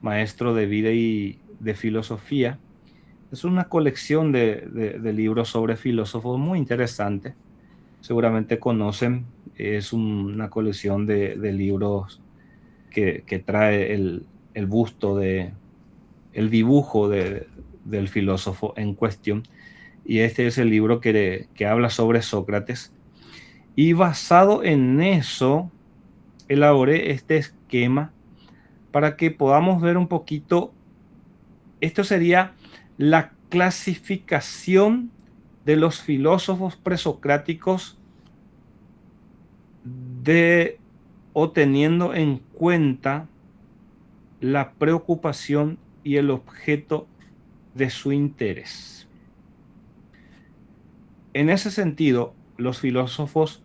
maestro de vida y de filosofía. Es una colección de libros sobre filósofos muy interesante. Seguramente conocen, es una colección de libros que trae el busto, el dibujo del filósofo en cuestión. Y este es el libro que habla sobre Sócrates. Y basado en eso, elaboré este esquema para que podamos ver un poquito. Esto sería la clasificación de los filósofos presocráticos o teniendo en cuenta la preocupación y el objeto de su interés. En ese sentido, los filósofos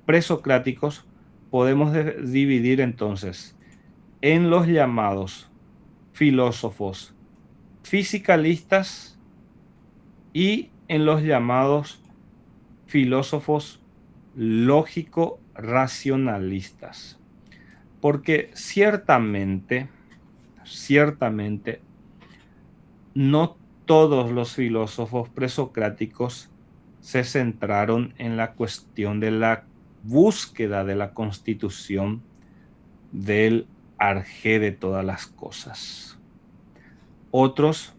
presocráticos podemos dividir entonces en los llamados filósofos fisicalistas y en los llamados filósofos lógico-racionalistas. Porque ciertamente, no todos los filósofos presocráticos se centraron en la cuestión de la búsqueda de la constitución del arjé de todas las cosas. Otros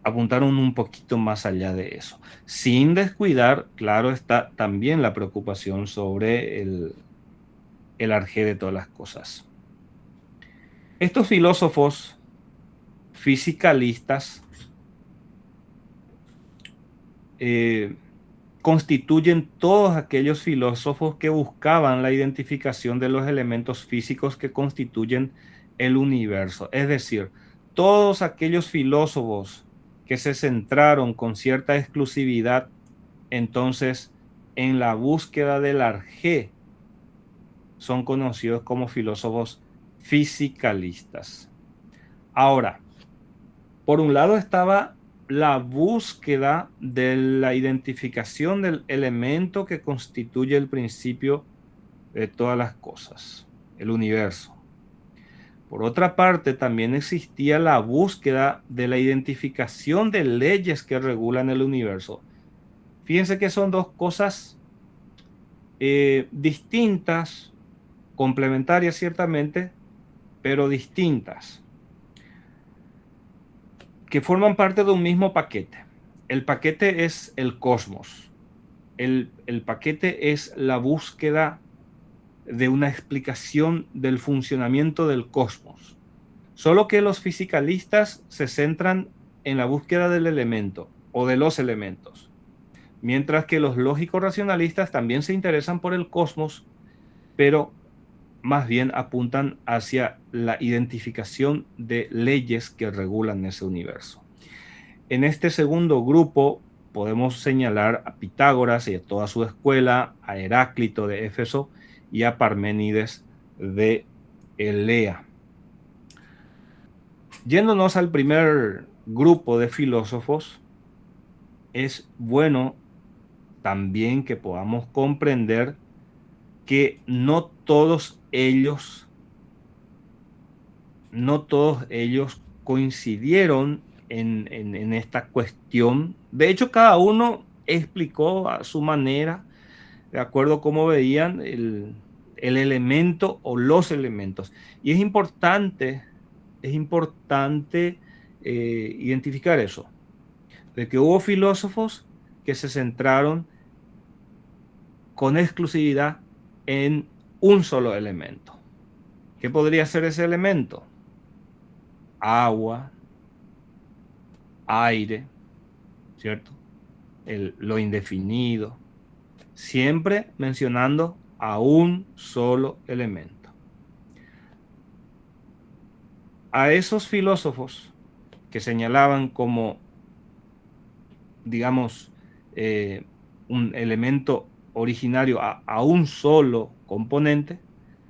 apuntaron un poquito más allá de eso, sin descuidar, claro está, también la preocupación sobre el arjé de todas las cosas. Estos filósofos fisicalistas constituyen todos aquellos filósofos que buscaban la identificación de los elementos físicos que constituyen el universo. Es decir, todos aquellos filósofos que se centraron con cierta exclusividad entonces en la búsqueda del arjé son conocidos como filósofos fisicalistas. Ahora, por un lado estaba la búsqueda de la identificación del elemento que constituye el principio de todas las cosas, el universo. Por otra parte, también existía la búsqueda de la identificación de leyes que regulan el universo. Fíjense que son dos cosas distintas, complementarias ciertamente, pero distintas, que forman parte de un mismo paquete. El paquete es el cosmos. El paquete es la búsqueda de una explicación del funcionamiento del cosmos. Solo que los fisicalistas se centran en la búsqueda del elemento o de los elementos, mientras que los lógico-racionalistas también se interesan por el cosmos, pero más bien apuntan hacia la identificación de leyes que regulan ese universo. En este segundo grupo podemos señalar a Pitágoras y a toda su escuela, a Heráclito de Éfeso y a Parménides de Elea. Yéndonos al primer grupo de filósofos, es bueno también que podamos comprender que no todos ellos coincidieron en esta cuestión. De hecho, cada uno explicó a su manera, de acuerdo a cómo veían el elemento o los elementos. Y es importante identificar eso, de que hubo filósofos que se centraron con exclusividad en un solo elemento. ¿Qué podría ser ese elemento? Agua, aire, ¿cierto? Lo indefinido, siempre mencionando a un solo elemento. A esos filósofos que señalaban como, digamos, un elemento originario a un solo componente,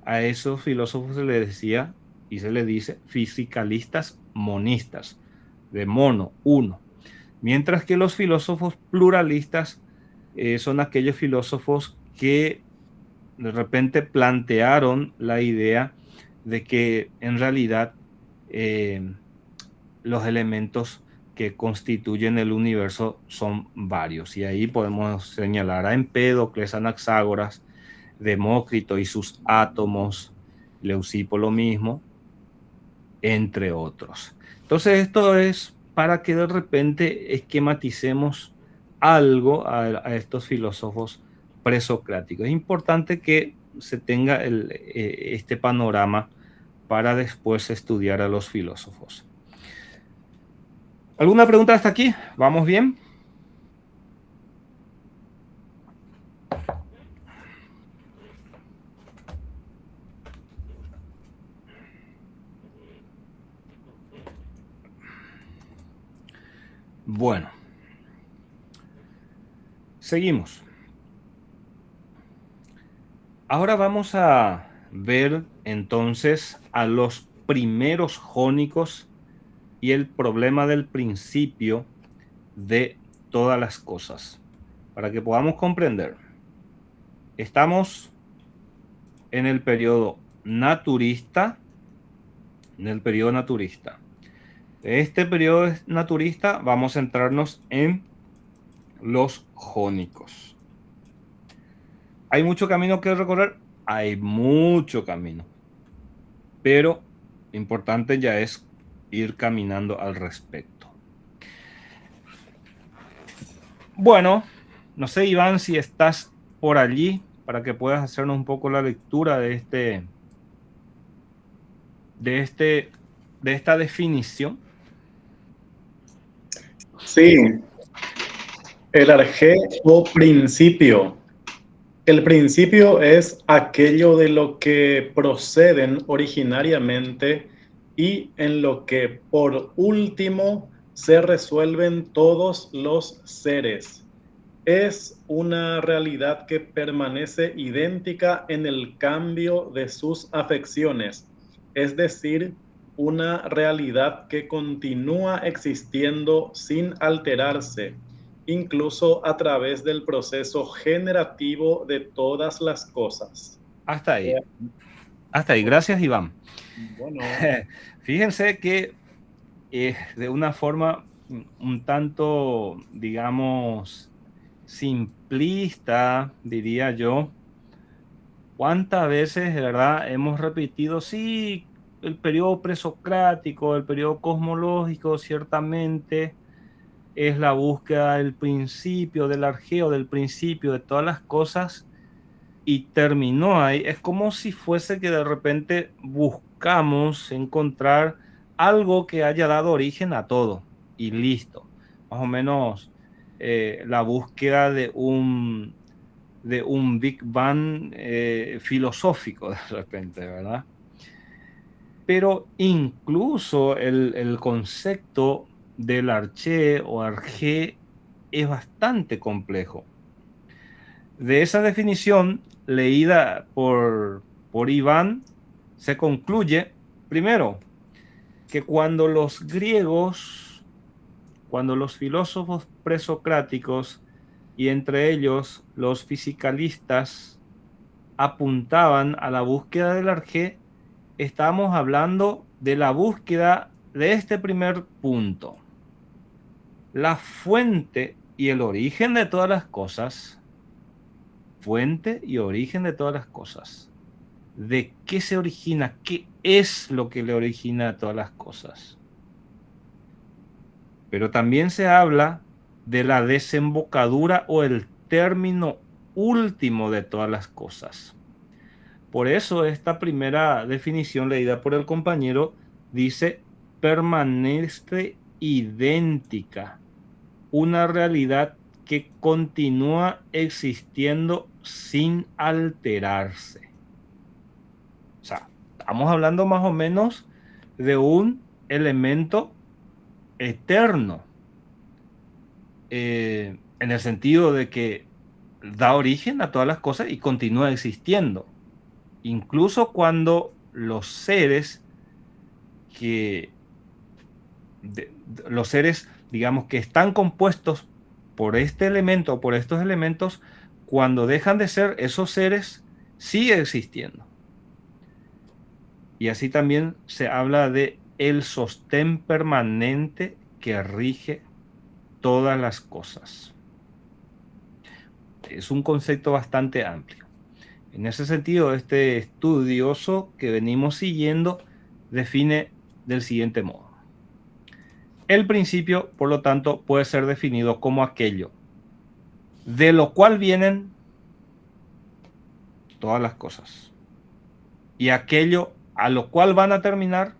a esos filósofos se les decía y se les dice fisicalistas monistas, de mono, uno. Mientras que los filósofos pluralistas son aquellos filósofos que de repente plantearon la idea de que en realidad los elementos que constituyen el universo son varios. Y ahí podemos señalar a Empédocles, Anaxágoras, Demócrito y sus átomos, Leucipo lo mismo, entre otros. Entonces esto es para que de repente esquematicemos algo a estos filósofos presocráticos. Es importante que se tenga este panorama para después estudiar a los filósofos. ¿Alguna pregunta hasta aquí? ¿Vamos bien? Bueno, seguimos. Ahora vamos a ver entonces a los primeros jónicos y el problema del principio de todas las cosas, para que podamos comprender. Estamos en el periodo naturista, De este periodo naturista vamos a centrarnos en los jónicos. ¿Hay mucho camino que recorrer? Hay mucho camino, pero importante ya es ir caminando al respecto. Bueno, no sé, Iván, si estás por allí para que puedas hacernos un poco la lectura de esta definición. Sí, el arjé o principio. El principio es aquello de lo que proceden originariamente y en lo que por último se resuelven todos los seres. Es una realidad que permanece idéntica en el cambio de sus afecciones, es decir, una realidad que continúa existiendo sin alterarse, incluso a través del proceso generativo de todas las cosas. Hasta ahí. Gracias, Iván. Bueno. Fíjense que de una forma un tanto, digamos, simplista, diría yo, ¿cuántas veces, de verdad, hemos repetido, sí, el periodo presocrático, el periodo cosmológico, ciertamente es la búsqueda del principio, del arjeo, del principio de todas las cosas, y terminó ahí? Es como si fuese que de repente buscamos encontrar algo que haya dado origen a todo y listo. Más o menos la búsqueda de un Big Bang filosófico de repente, ¿verdad? Pero incluso el concepto del arché o arjé es bastante complejo. De esa definición leída por Iván, se concluye, primero, que cuando los griegos, cuando los filósofos presocráticos y entre ellos los fisicalistas apuntaban a la búsqueda del arjé, estamos hablando de la búsqueda de este primer punto. La fuente y el origen de todas las cosas. Fuente y origen de todas las cosas. ¿De qué se origina? ¿Qué es lo que le origina a todas las cosas? Pero también se habla de la desembocadura o el término último de todas las cosas. Por eso esta primera definición leída por el compañero dice: permanece idéntica, una realidad que continúa existiendo sin alterarse. O sea, estamos hablando más o menos de un elemento eterno, en el sentido de que da origen a todas las cosas y continúa existiendo. Incluso cuando los seres digamos, que están compuestos por este elemento o por estos elementos, cuando dejan de ser, esos seres sigue existiendo. Y así también se habla de el sostén permanente que rige todas las cosas. Es un concepto bastante amplio. En ese sentido, este estudioso que venimos siguiendo define del siguiente modo: el principio, por lo tanto, puede ser definido como aquello de lo cual vienen todas las cosas y aquello a lo cual van a terminar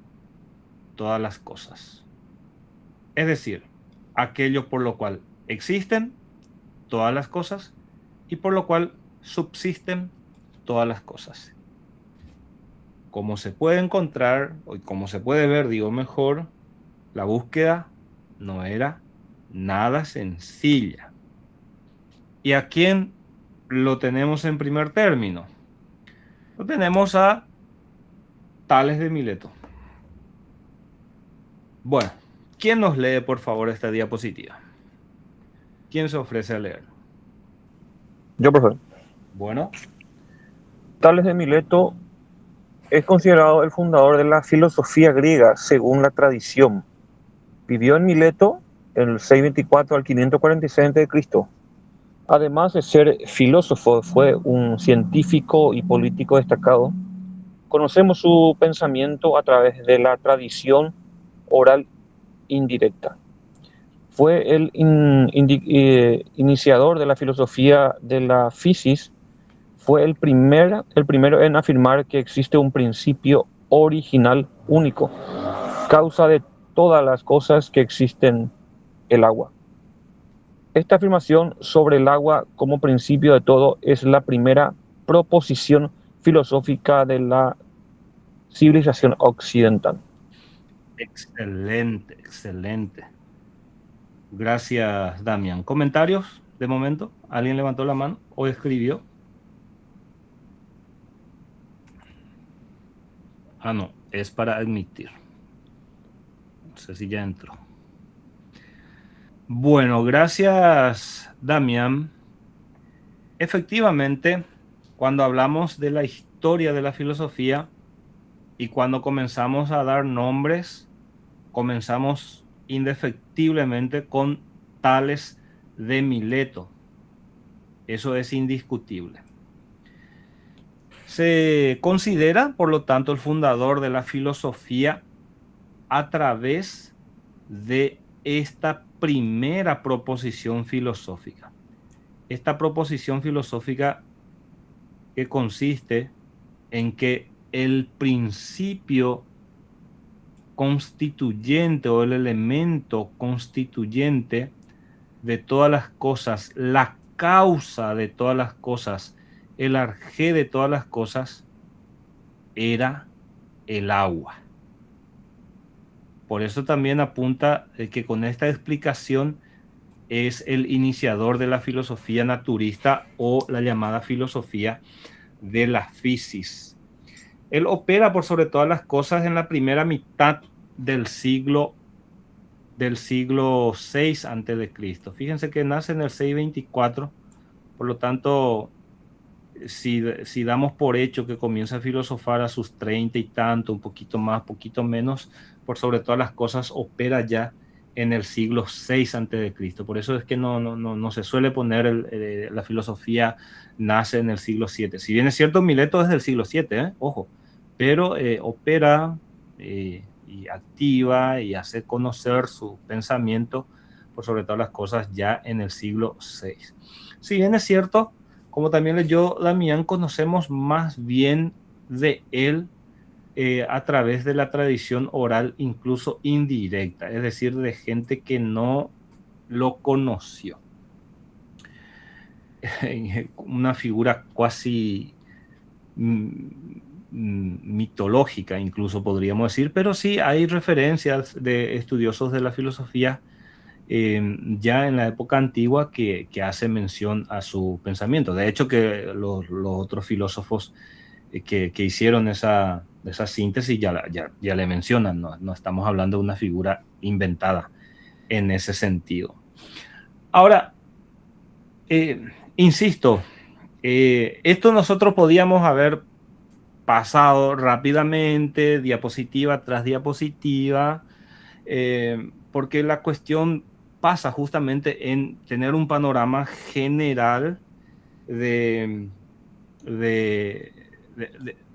todas las cosas. Es decir, aquello por lo cual existen todas las cosas y por lo cual subsisten todas las cosas. Como se puede encontrar, o como se puede ver, digo mejor, la búsqueda no era nada sencilla. ¿Y a quién lo tenemos en primer término? Lo tenemos a Tales de Mileto. Bueno, ¿quién nos lee, por favor, esta diapositiva? ¿Quién se ofrece a leer? Yo, profesor. Bueno, Tales de Mileto es considerado el fundador de la filosofía griega, según la tradición. Vivió en Mileto en el 624 al 546 a.C. Además de ser filósofo, fue un científico y político destacado. Conocemos su pensamiento a través de la tradición oral indirecta. Fue el iniciador de la filosofía de la physis. Fue el primero en afirmar que existe un principio original único, causa de todas las cosas que existen, el agua. Esta afirmación sobre el agua como principio de todo es la primera proposición filosófica de la civilización occidental. excelente, excelente. Gracias, Damián. ¿Comentarios de momento? ¿Alguien levantó la mano o escribió? Ah, no, es para admitir. No sé si ya entró. Bueno, gracias, Damián. Efectivamente, cuando hablamos de la historia de la filosofía y cuando comenzamos a dar nombres, comenzamos indefectiblemente con Tales de Mileto. Eso es indiscutible. Se considera, por lo tanto, el fundador de la filosofía a través de esta primera proposición filosófica. Esta proposición filosófica que consiste en que el principio constituyente o el elemento constituyente de todas las cosas, la causa de todas las cosas, el arjé de todas las cosas, era el agua. Por eso también apunta que con esta explicación es el iniciador de la filosofía naturista o la llamada filosofía de la physis. Él opera por sobre todas las cosas en la primera mitad del siglo VI antes de Cristo. Fíjense que nace en el 624, por lo tanto, si damos por hecho que comienza a filosofar a sus 30 y tanto, un poquito más, poquito menos, por sobre todas las cosas opera ya en el siglo VI antes de Cristo. Por eso es que no se suele poner la filosofía nace en el siglo VII. Si bien es cierto, Mileto es del siglo VII, ojo, pero opera y activa y hace conocer su pensamiento por sobre todas las cosas ya en el siglo VI. Si bien es cierto, como también leyó Damián, conocemos más bien de él a través de la tradición oral, incluso indirecta, es decir, de gente que no lo conoció. Una figura casi mitológica, incluso podríamos decir, pero sí hay referencias de estudiosos de la filosofía ya en la época antigua que hace mención a su pensamiento. De hecho, que los otros filósofos que hicieron esa síntesis ya le mencionan, no estamos hablando de una figura inventada en ese sentido. Ahora, insisto, esto nosotros podíamos haber pasado rápidamente, diapositiva tras diapositiva, porque la cuestión pasa justamente en tener un panorama general de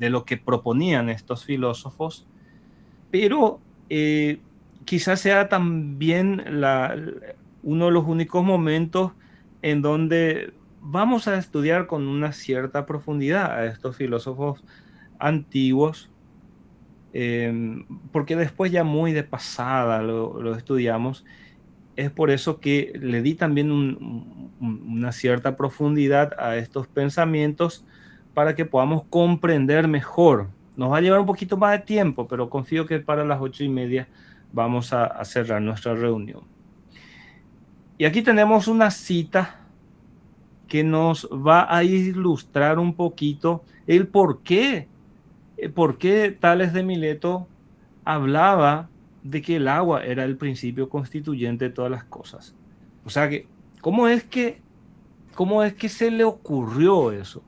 lo que proponían estos filósofos, pero quizás sea también uno de los únicos momentos en donde vamos a estudiar con una cierta profundidad a estos filósofos antiguos, porque después ya muy de pasada lo estudiamos. Es por eso que le di también una cierta profundidad a estos pensamientos para que podamos comprender mejor. Nos va a llevar un poquito más de tiempo, pero confío que para las 8:30 vamos a cerrar nuestra reunión. Y aquí tenemos una cita que nos va a ilustrar un poquito el por qué Tales de Mileto hablaba de que el agua era el principio constituyente de todas las cosas. O sea que, ¿cómo es que se le ocurrió eso?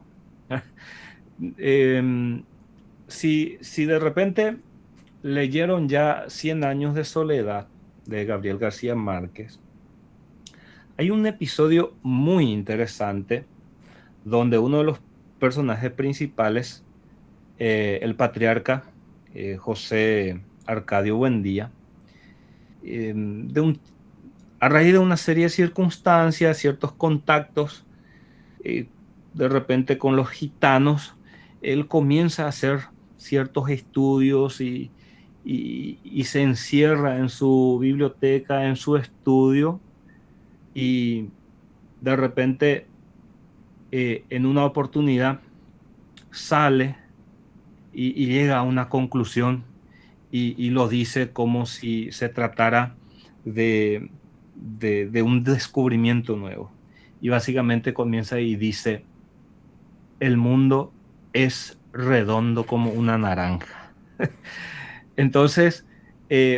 Si de repente leyeron ya 100 años de soledad de Gabriel García Márquez, hay un episodio muy interesante donde uno de los personajes principales, el patriarca José Arcadio Buendía, a raíz de una serie de circunstancias, ciertos contactos, de repente con los gitanos, él comienza a hacer ciertos estudios y se encierra en su biblioteca, en su estudio, y de repente en una oportunidad sale y llega a una conclusión y lo dice como si se tratara de un descubrimiento nuevo. Y básicamente comienza y dice: el mundo es redondo como una naranja. Entonces,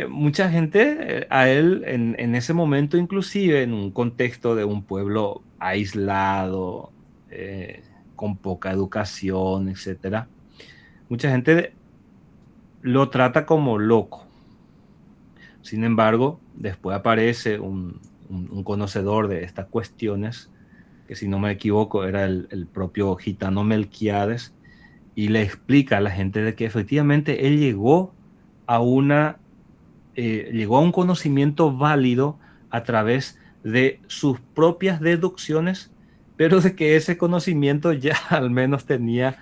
mucha gente a él en ese momento, inclusive en un contexto de un pueblo aislado, con poca educación, etcétera, mucha gente lo trata como loco. Sin embargo, después aparece un conocedor de estas cuestiones, que si no me equivoco era el propio gitano Melquiades, y le explica a la gente de que efectivamente él llegó a un conocimiento válido a través de sus propias deducciones, pero de que ese conocimiento ya al menos tenía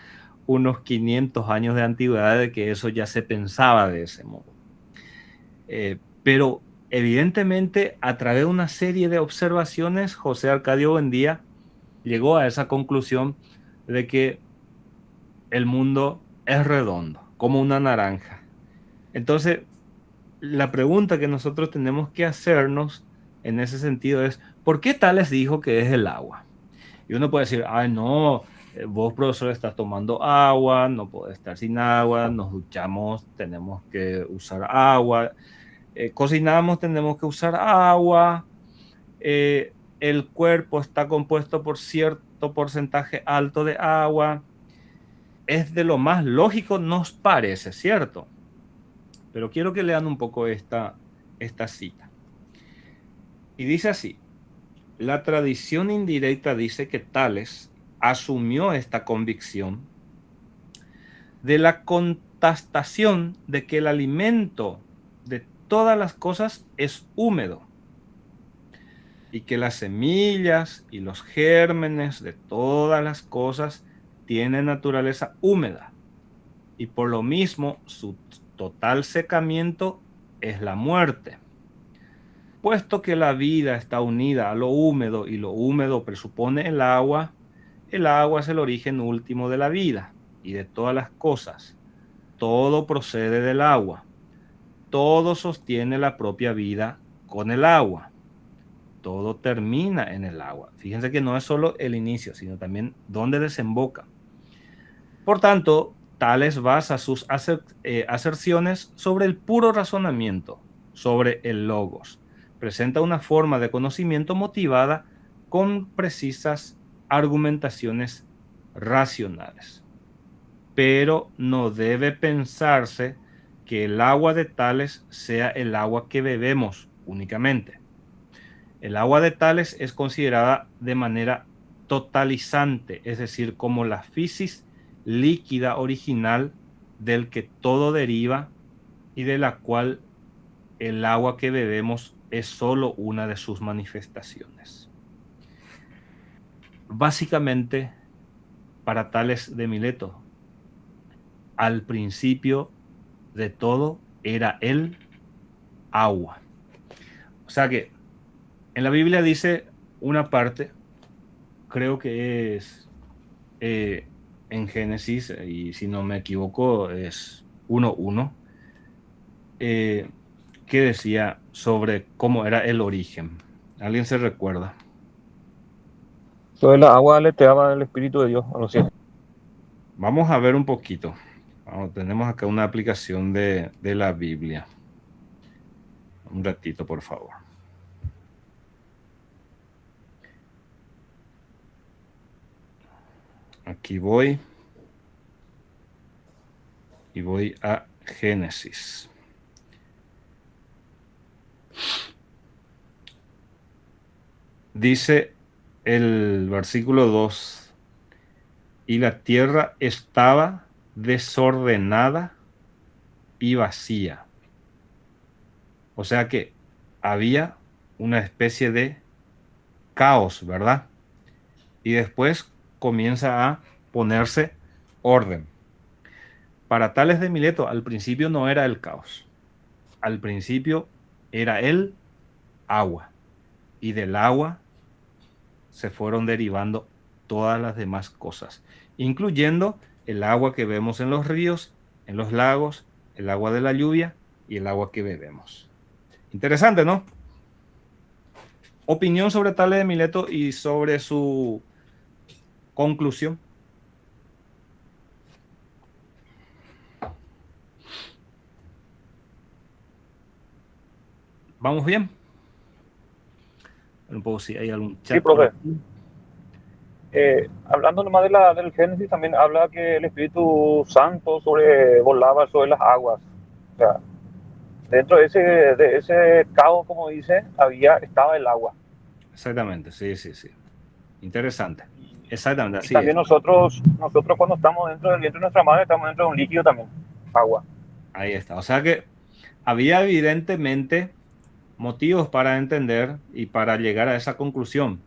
unos 500 años de antigüedad, de que eso ya se pensaba de ese modo. Pero evidentemente a través de una serie de observaciones, José Arcadio Buendía llegó a esa conclusión de que el mundo es redondo, como una naranja. Entonces, la pregunta que nosotros tenemos que hacernos en ese sentido es, ¿por qué Tales dijo que es el agua? Y uno puede decir, ay no, vos profesor estás tomando agua, no podés estar sin agua, nos duchamos, tenemos que usar agua, cocinamos, tenemos que usar agua, el cuerpo está compuesto por cierto porcentaje alto de agua. Es de lo más lógico, nos parece, ¿cierto? Pero quiero que lean un poco esta cita. Y dice así, la tradición indirecta dice que Tales asumió esta convicción de la constatación de que el alimento de todas las cosas es húmedo y que las semillas y los gérmenes de todas las cosas tienen naturaleza húmeda y por lo mismo su total secamiento es la muerte. Puesto que la vida está unida a lo húmedo y lo húmedo presupone el agua es el origen último de la vida y de todas las cosas. Todo procede del agua. Todo sostiene la propia vida con el agua. Todo termina en el agua. Fíjense que no es solo el inicio, sino también dónde desemboca. Por tanto, Tales basa sus aserciones sobre el puro razonamiento, sobre el logos. Presenta una forma de conocimiento motivada con precisas argumentaciones racionales. Pero no debe pensarse que el agua de Tales sea el agua que bebemos únicamente. El agua de Tales es considerada de manera totalizante, es decir, como la physis líquida original del que todo deriva y de la cual el agua que bebemos es solo una de sus manifestaciones. Básicamente, para Tales de Mileto, al principio de todo era el agua. O sea que en la Biblia dice una parte, creo que es en Génesis, y si no me equivoco es 1:1, que decía sobre cómo era el origen. ¿Alguien se recuerda? Sobre la agua aleteaba del Espíritu de Dios a los cielos. Vamos a ver un poquito. Tenemos acá una aplicación de la Biblia. Un ratito, por favor. Aquí voy. Y voy a Génesis. Dice el versículo 2. Y la tierra estaba desordenada y vacía. O sea que había una especie de caos, ¿verdad? Y después comienza a ponerse orden. Para Tales de Mileto, al principio no era el caos. Al principio era el agua. Y del agua se fueron derivando todas las demás cosas, incluyendo el agua que vemos en los ríos, en los lagos, el agua de la lluvia y el agua que bebemos. Interesante, ¿no? Opinión sobre Tales de Mileto y sobre su conclusión. ¿Vamos bien? Un poco si hay algún chat. Sí, profe. Hablando nomás del Génesis, también habla que el Espíritu Santo volaba sobre las aguas. O sea, dentro de ese caos, como dice, estaba el agua. Exactamente, sí. Interesante. Exactamente, así y también es. nosotros cuando estamos dentro del vientre de nuestra madre, estamos dentro de un líquido también, agua. Ahí está. O sea que había evidentemente motivos para entender y para llegar a esa conclusión.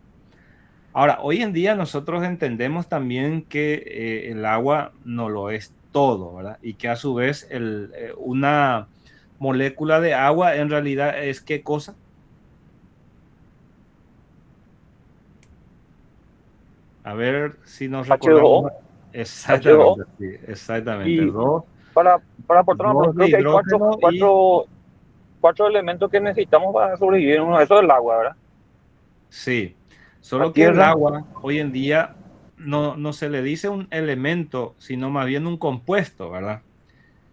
Ahora, hoy en día nosotros entendemos también que el agua no lo es todo, ¿verdad? Y que a su vez una molécula de agua en realidad es ¿qué cosa? A ver si nos recordamos. H2O. Exactamente, sí, exactamente. Y Dos, para aportar, dos creo de que hay hidrógeno cuatro 4 elementos que necesitamos para sobrevivir. Uno de esos es el agua, ¿verdad? Sí, solo La que el tierra. agua hoy en día no se le dice un elemento, sino más bien un compuesto, ¿verdad?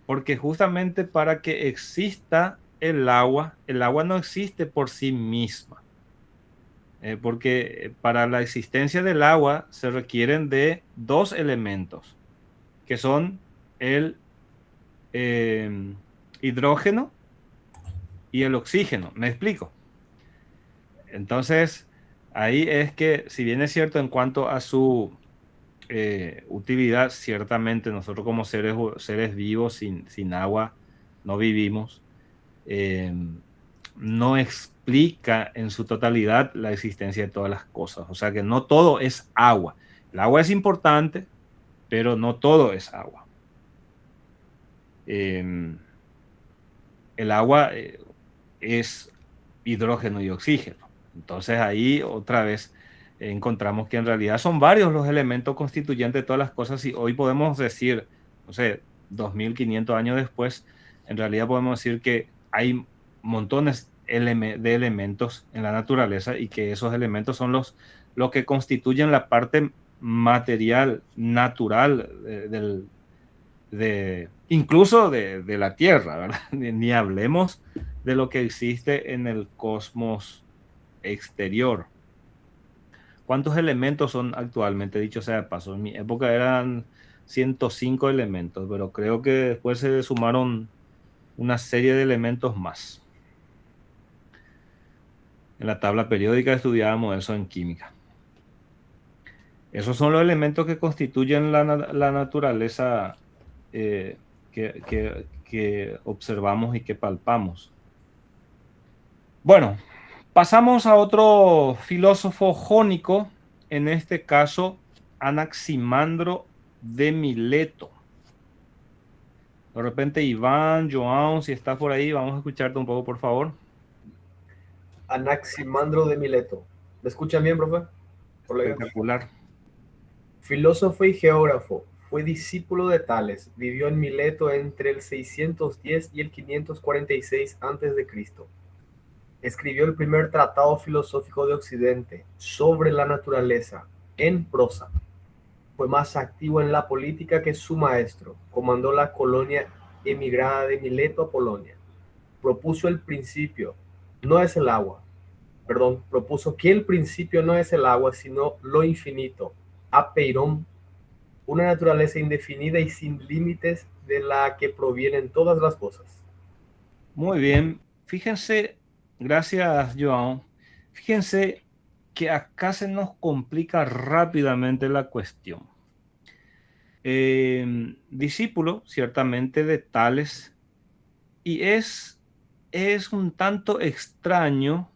Porque justamente para que exista el agua no existe por sí misma. Porque para la existencia del agua se requieren de dos elementos, que son el eh, hidrógeno y el oxígeno. ¿Me explico? Entonces, ahí es que, si bien es cierto en cuanto a su utilidad, ciertamente nosotros como seres vivos sin agua no vivimos. eh, no explica en su totalidad la existencia de todas las cosas. O sea que no todo es agua. El agua es importante, pero no todo es agua. Eh, el agua es hidrógeno y oxígeno. Entonces ahí otra vez encontramos que en realidad son varios los elementos constituyentes de todas las cosas y hoy podemos decir, no sé, 2500 años después, en realidad podemos decir que hay montones de elementos en la naturaleza y que esos elementos son los que constituyen la parte material, natural incluso de la Tierra, ¿verdad? Ni hablemos de lo que existe en el cosmos exterior. ¿Cuántos elementos son actualmente? Dicho sea de paso, en mi época eran 105 elementos, pero creo que después se sumaron una serie de elementos más. En la tabla periódica estudiábamos eso en química. Esos son los elementos que constituyen la naturaleza que observamos y que palpamos. Bueno, pasamos a otro filósofo jónico, en este caso Anaximandro de Mileto. De repente, Iván, João, si estás por ahí, vamos a escucharte un poco, por favor. Anaximandro de Mileto. ¿Me escuchan bien, profe? Espectacular. Filósofo y geógrafo. Fue discípulo de Tales. Vivió en Mileto entre el 610 y el 546 a.C. Escribió el primer tratado filosófico de Occidente sobre la naturaleza en prosa. Fue más activo en la política que su maestro. Comandó la colonia emigrada de Mileto a Polonia. Propuso que el principio no es el agua, sino lo infinito, apeiron, una naturaleza indefinida y sin límites de la que provienen todas las cosas. Muy bien. Fíjense, gracias, João. Fíjense que acá se nos complica rápidamente la cuestión. Discípulo, ciertamente, de Tales, y es un tanto extraño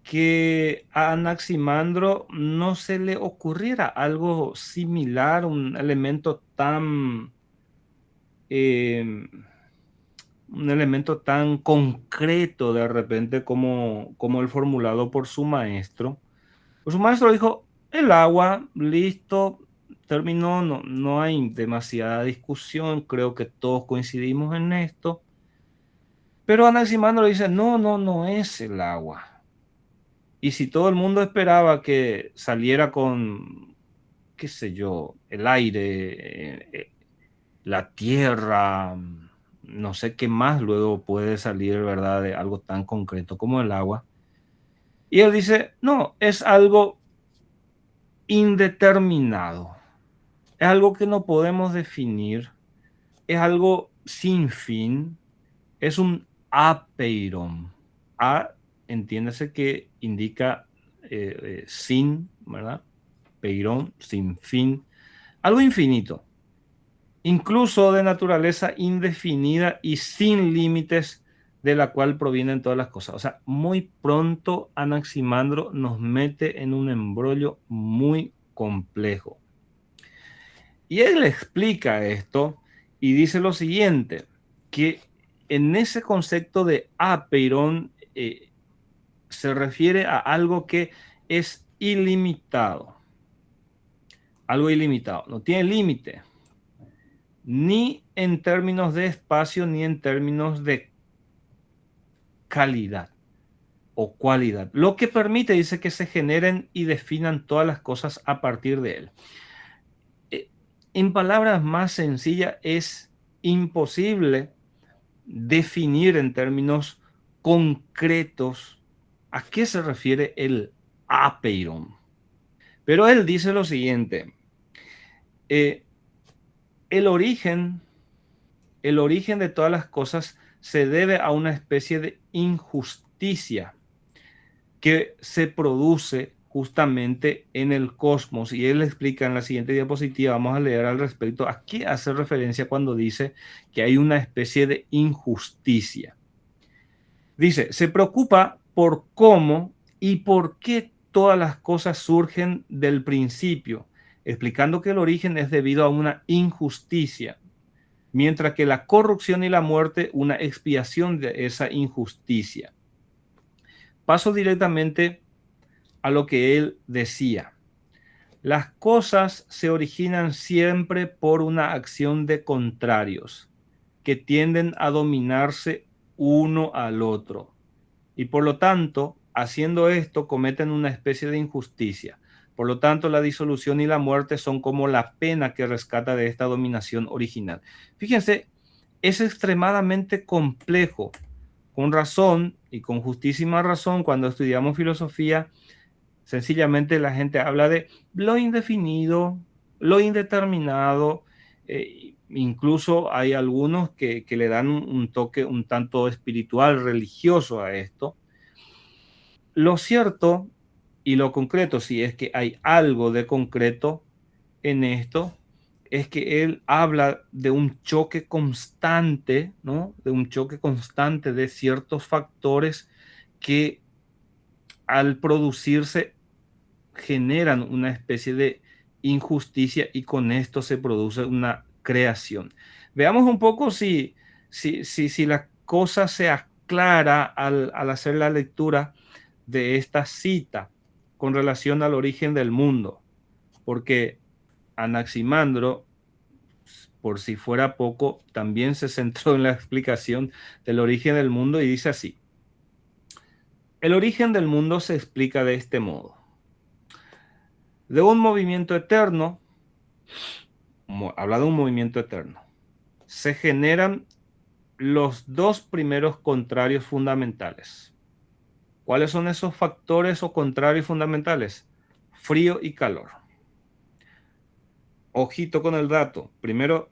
que a Anaximandro no se le ocurriera algo similar, eh, un elemento tan concreto de repente como el formulado por su maestro. Pues su maestro dijo, el agua, listo, terminó, no hay demasiada discusión, creo que todos coincidimos en esto. Pero Anaximandro dice, no es el agua. Y si todo el mundo esperaba que saliera con, qué sé yo, el aire, la tierra, no sé qué más luego puede salir, ¿verdad?, de algo tan concreto como el agua. Y él dice, no, es algo indeterminado, es algo que no podemos definir, es algo sin fin, es un apeiron. A, entiéndase que indica sin, ¿verdad? Peirón, sin fin, algo infinito, incluso de naturaleza indefinida y sin límites, de la cual provienen todas las cosas. O sea, muy pronto Anaximandro nos mete en un embrollo muy complejo. Y él explica esto y dice lo siguiente, que en ese concepto de apeiron se refiere a algo que es ilimitado. Algo ilimitado, no tiene límite, ni en términos de espacio, ni en términos de calidad o cualidad, lo que permite, dice, que se generen y definan todas las cosas a partir de él. En palabras más sencillas, es imposible definir en términos concretos a qué se refiere el apeiron. Pero él dice lo siguiente: el origen de todas las cosas se debe a una especie de injusticia que se produce justamente en el cosmos. Y él explica en la siguiente diapositiva, vamos a leer al respecto, a qué hace referencia cuando dice que hay una especie de injusticia. Dice, se preocupa por cómo y por qué todas las cosas surgen del principio, explicando que el origen es debido a una injusticia, mientras que la corrupción y la muerte una expiación de esa injusticia. Paso directamente a lo que él decía. Las cosas se originan siempre por una acción de contrarios que tienden a dominarse uno al otro. Y por lo tanto, haciendo esto, cometen una especie de injusticia. Por lo tanto, la disolución y la muerte son como la pena que rescata de esta dominación original. Fíjense, es extremadamente complejo. Con razón y con justísima razón, cuando estudiamos filosofía, sencillamente la gente habla de lo indefinido, lo indeterminado. Incluso hay algunos que le dan un toque un tanto espiritual, religioso a esto. Lo cierto y lo concreto, si es que hay algo de concreto en esto, es que él habla de un choque constante, ¿no? De un choque constante de ciertos factores que al producirse generan una especie de injusticia y con esto se produce una creación. Veamos un poco si la cosa se aclara al hacer la lectura de esta cita con relación al origen del mundo, porque Anaximandro, por si fuera poco, también se centró en la explicación del origen del mundo y dice así: el origen del mundo se explica de este modo. De un movimiento eterno, habla de un movimiento eterno, se generan los dos primeros contrarios fundamentales. ¿Cuáles son esos factores o contrarios fundamentales? Frío y calor. Ojito con el dato. Primero,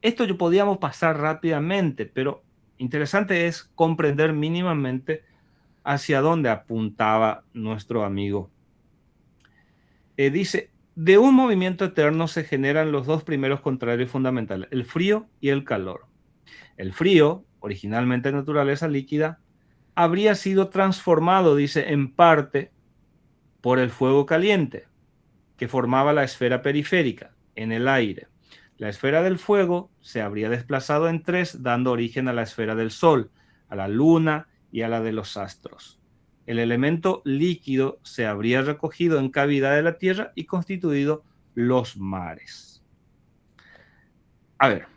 esto yo podíamos pasar rápidamente, pero interesante es comprender mínimamente hacia dónde apuntaba nuestro amigo. Dice, de un movimiento eterno se generan los dos primeros contrarios fundamentales, el frío y el calor. El frío, originalmente de naturaleza líquida, habría sido transformado, dice, en parte por el fuego caliente, que formaba la esfera periférica, en el aire. La esfera del fuego se habría desplazado en tres, dando origen a la esfera del Sol, a la Luna y a la de los astros. El elemento líquido se habría recogido en cavidad de la Tierra y constituido los mares. A ver,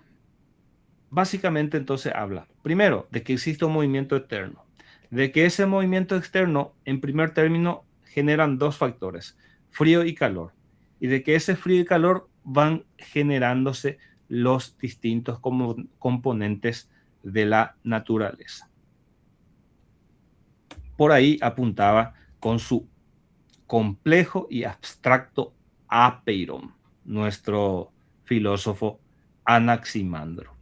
básicamente entonces habla, primero, de que existe un movimiento externo, de que ese movimiento externo, en primer término, generan dos factores, frío y calor, y de que ese frío y calor van generándose los distintos componentes de la naturaleza. Por ahí apuntaba con su complejo y abstracto apeiron, nuestro filósofo Anaximandro.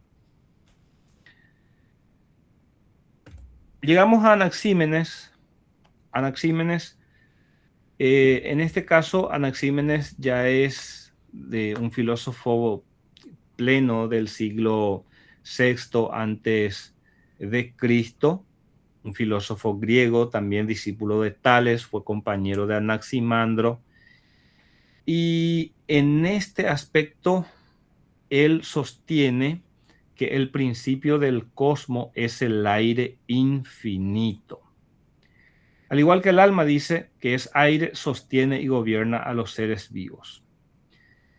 Llegamos a Anaxímenes. En este caso, Anaxímenes ya es de un filósofo pleno del siglo VI antes de Cristo, un filósofo griego, también discípulo de Tales, fue compañero de Anaximandro. Y en este aspecto, él sostiene que el principio del cosmos es el aire infinito. Al igual que el alma, dice que es aire, sostiene y gobierna a los seres vivos.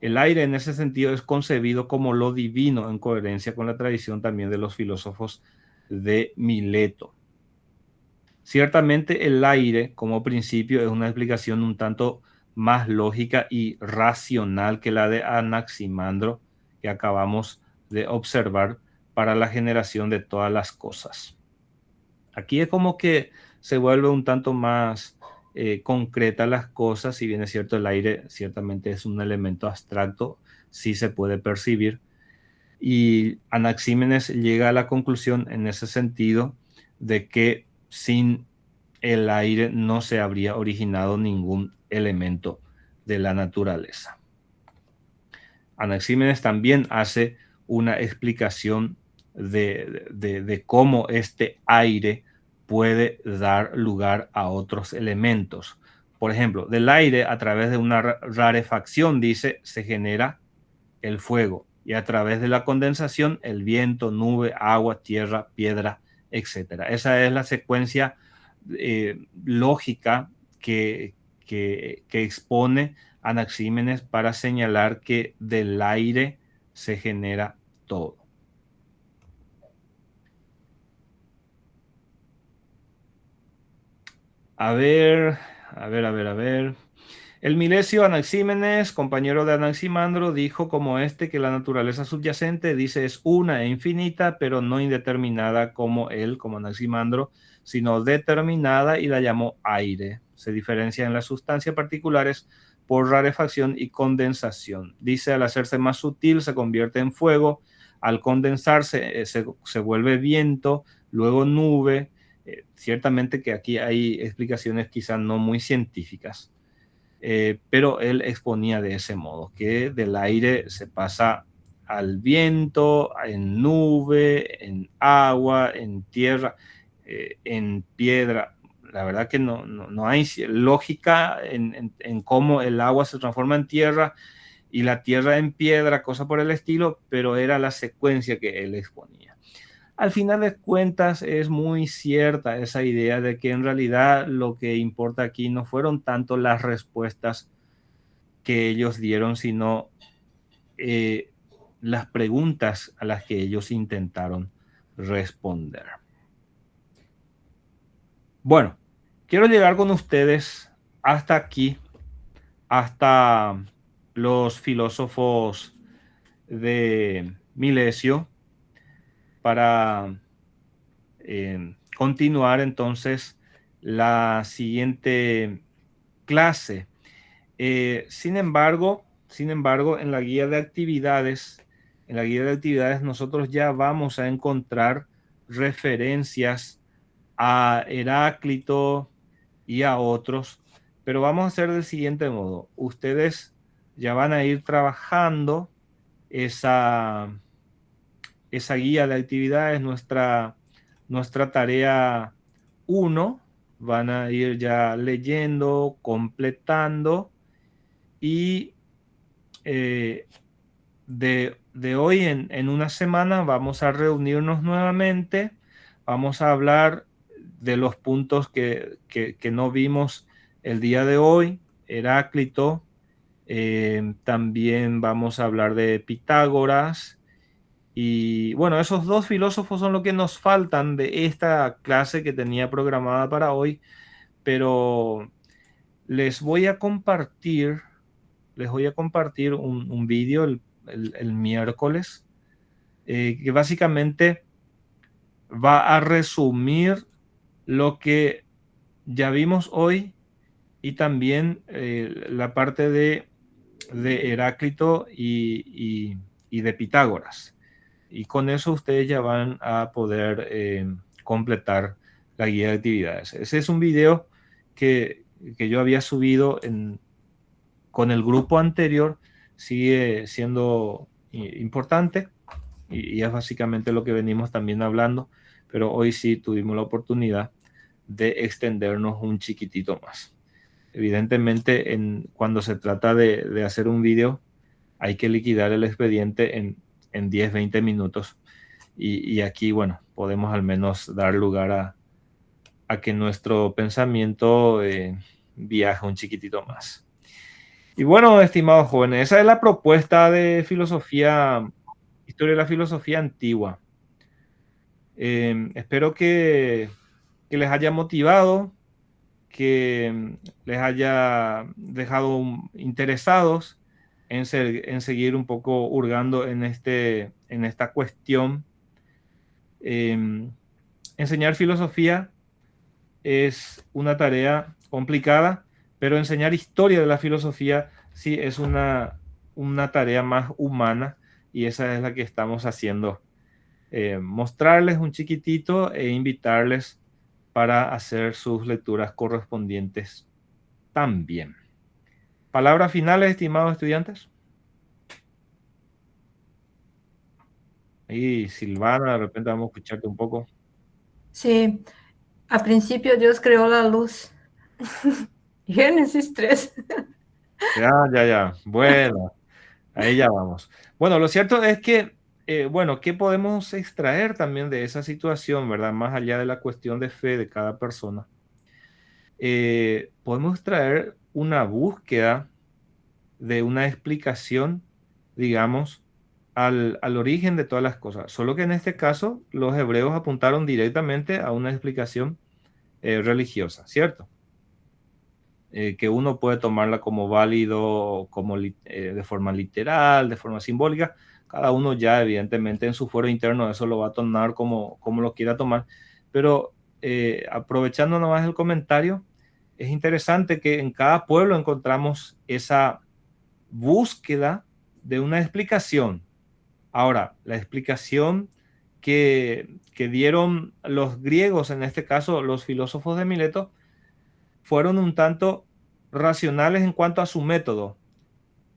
El aire en ese sentido es concebido como lo divino, en coherencia con la tradición también de los filósofos de Mileto. Ciertamente el aire como principio es una explicación un tanto más lógica y racional que la de Anaximandro que acabamos de observar para la generación de todas las cosas. Aquí es como que se vuelve un tanto más concreta las cosas, si bien es cierto el aire ciertamente es un elemento abstracto, sí se puede percibir. Y Anaxímenes llega a la conclusión en ese sentido de que sin el aire no se habría originado ningún elemento de la naturaleza. Anaxímenes también hace una explicación de cómo este aire puede dar lugar a otros elementos. Por ejemplo, del aire a través de una rarefacción, dice, se genera el fuego, y a través de la condensación el viento, nube, agua, tierra, piedra, etc. Esa es la secuencia lógica que expone Anaxímenes para señalar que del aire se genera todo. A ver. El Milesio Anaxímenes, compañero de Anaximandro, dijo como que la naturaleza subyacente, dice, es una e infinita, pero no indeterminada como él, como Anaximandro, sino determinada, y la llamó aire. Se diferencia en las sustancias particulares por rarefacción y condensación. Dice, al hacerse más sutil se convierte en fuego, al condensarse se vuelve viento, luego nube. Ciertamente que aquí hay explicaciones quizás no muy científicas. Pero él exponía de ese modo, que del aire se pasa al viento, en nube, en agua, en tierra, en piedra. La verdad que no hay lógica en cómo el agua se transforma en tierra y la tierra en piedra, cosa por el estilo, pero era la secuencia que él exponía. Al final de cuentas es muy cierta esa idea de que en realidad lo que importa aquí no fueron tanto las respuestas que ellos dieron, sino las preguntas a las que ellos intentaron responder. Bueno, quiero llegar con ustedes hasta aquí, hasta los filósofos de Milesio, para continuar entonces la siguiente clase. Sin embargo, en la guía de actividades, nosotros ya vamos a encontrar referencias a Heráclito y a otros, pero vamos a hacer del siguiente modo. Ustedes ya van a ir trabajando esa guía de actividades, nuestra tarea 1, van a ir ya leyendo, completando, y de hoy en una semana vamos a reunirnos nuevamente, vamos a hablar de los puntos que no vimos el día de hoy, Heráclito, también vamos a hablar de Pitágoras. Y bueno, esos dos filósofos son lo que nos faltan de esta clase que tenía programada para hoy, pero les voy a compartir un vídeo el miércoles que básicamente va a resumir lo que ya vimos hoy y también la parte de Heráclito y de Pitágoras. Y con eso ustedes ya van a poder completar la guía de actividades. Ese es un video que yo había subido con el grupo anterior, sigue siendo importante y es básicamente lo que venimos también hablando, pero hoy sí tuvimos la oportunidad de extendernos un chiquitito más. Evidentemente, cuando se trata de hacer un video, hay que liquidar el expediente en 10, 20 minutos. Y aquí, bueno, podemos al menos dar lugar a que nuestro pensamiento viaje un chiquitito más. Y bueno, estimados jóvenes, esa es la propuesta de filosofía, historia de la filosofía antigua. Espero que que les haya motivado, que les haya dejado interesados en seguir un poco hurgando en esta cuestión. Enseñar filosofía es una tarea complicada, pero enseñar historia de la filosofía sí es una tarea más humana, y esa es la que estamos haciendo. Mostrarles un chiquitito e invitarles para hacer sus lecturas correspondientes también. ¿Palabras finales, estimados estudiantes? Y Silvana, de repente vamos a escucharte un poco. Sí, al principio Dios creó la luz. Génesis 3. Ya. Bueno, ahí ya vamos. Bueno, lo cierto es que, bueno, ¿qué podemos extraer también de esa situación, verdad? Más allá de la cuestión de fe de cada persona. Podemos extraer una búsqueda de una explicación, digamos, al origen de todas las cosas. Solo que en este caso los hebreos apuntaron directamente a una explicación religiosa, ¿cierto? Que uno puede tomarla como válido, como de forma literal, de forma simbólica. Cada uno ya evidentemente en su fuero interno eso lo va a tomar como lo quiera tomar. Pero aprovechando nomás el comentario, es interesante que en cada pueblo encontramos esa búsqueda de una explicación. Ahora, la explicación que dieron los griegos, en este caso los filósofos de Mileto, fueron un tanto racionales en cuanto a su método,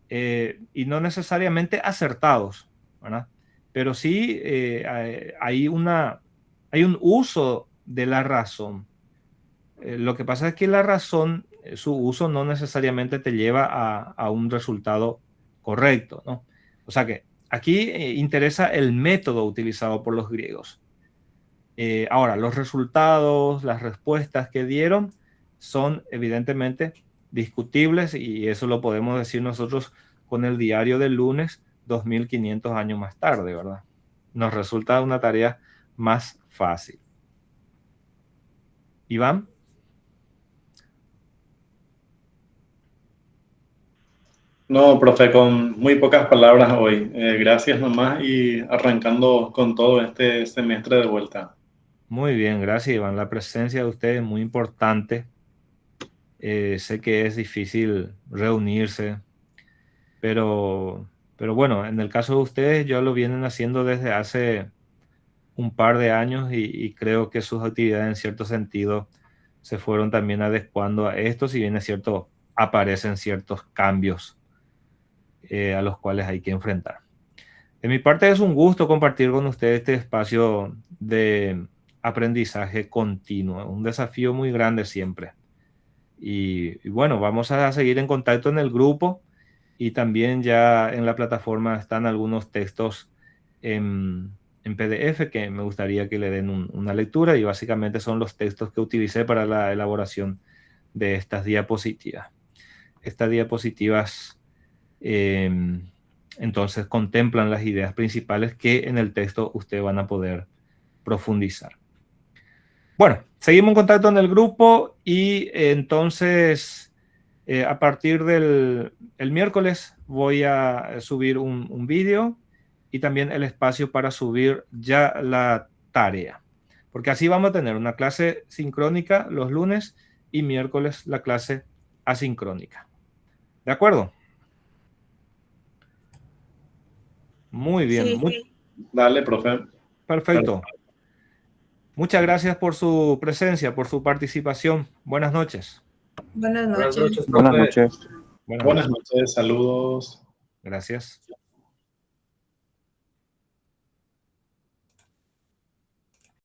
y no necesariamente acertados, ¿verdad? Pero sí hay un uso de la razón. Lo que pasa es que la razón, su uso no necesariamente te lleva a un resultado correcto, ¿no? O sea que aquí interesa el método utilizado por los griegos. Ahora, los resultados, las respuestas que dieron son evidentemente discutibles, y eso lo podemos decir nosotros con el diario del lunes 2500 años más tarde, ¿verdad? Nos resulta una tarea más fácil. Iván. No, profe, con muy pocas palabras hoy. Gracias nomás y arrancando con todo este semestre de vuelta. Muy bien, gracias, Iván. La presencia de ustedes es muy importante. Sé que es difícil reunirse, pero bueno, en el caso de ustedes ya lo vienen haciendo desde hace un par de años, y creo que sus actividades en cierto sentido se fueron también adecuando a esto, si bien es cierto, aparecen ciertos cambios a los cuales hay que enfrentar. De mi parte es un gusto compartir con ustedes este espacio de aprendizaje continuo, un desafío muy grande siempre. Y bueno, vamos a seguir en contacto en el grupo, y también ya en la plataforma están algunos textos en PDF que me gustaría que le den una lectura, y básicamente son los textos que utilicé para la elaboración de estas diapositivas. Estas diapositivas entonces contemplan las ideas principales que en el texto ustedes van a poder profundizar. Bueno, seguimos en contacto en el grupo, y entonces a partir del miércoles voy a subir un vídeo, y también el espacio para subir ya la tarea, porque así vamos a tener una clase sincrónica los lunes y miércoles la clase asincrónica. ¿De acuerdo? Muy bien. Sí. Dale, profe. Perfecto. Muchas gracias por su presencia, por su participación. Buenas noches. Buenas Buenas noches. noches, Buenas profe. noches. Buenas Buenas noches. noches, saludos. Gracias.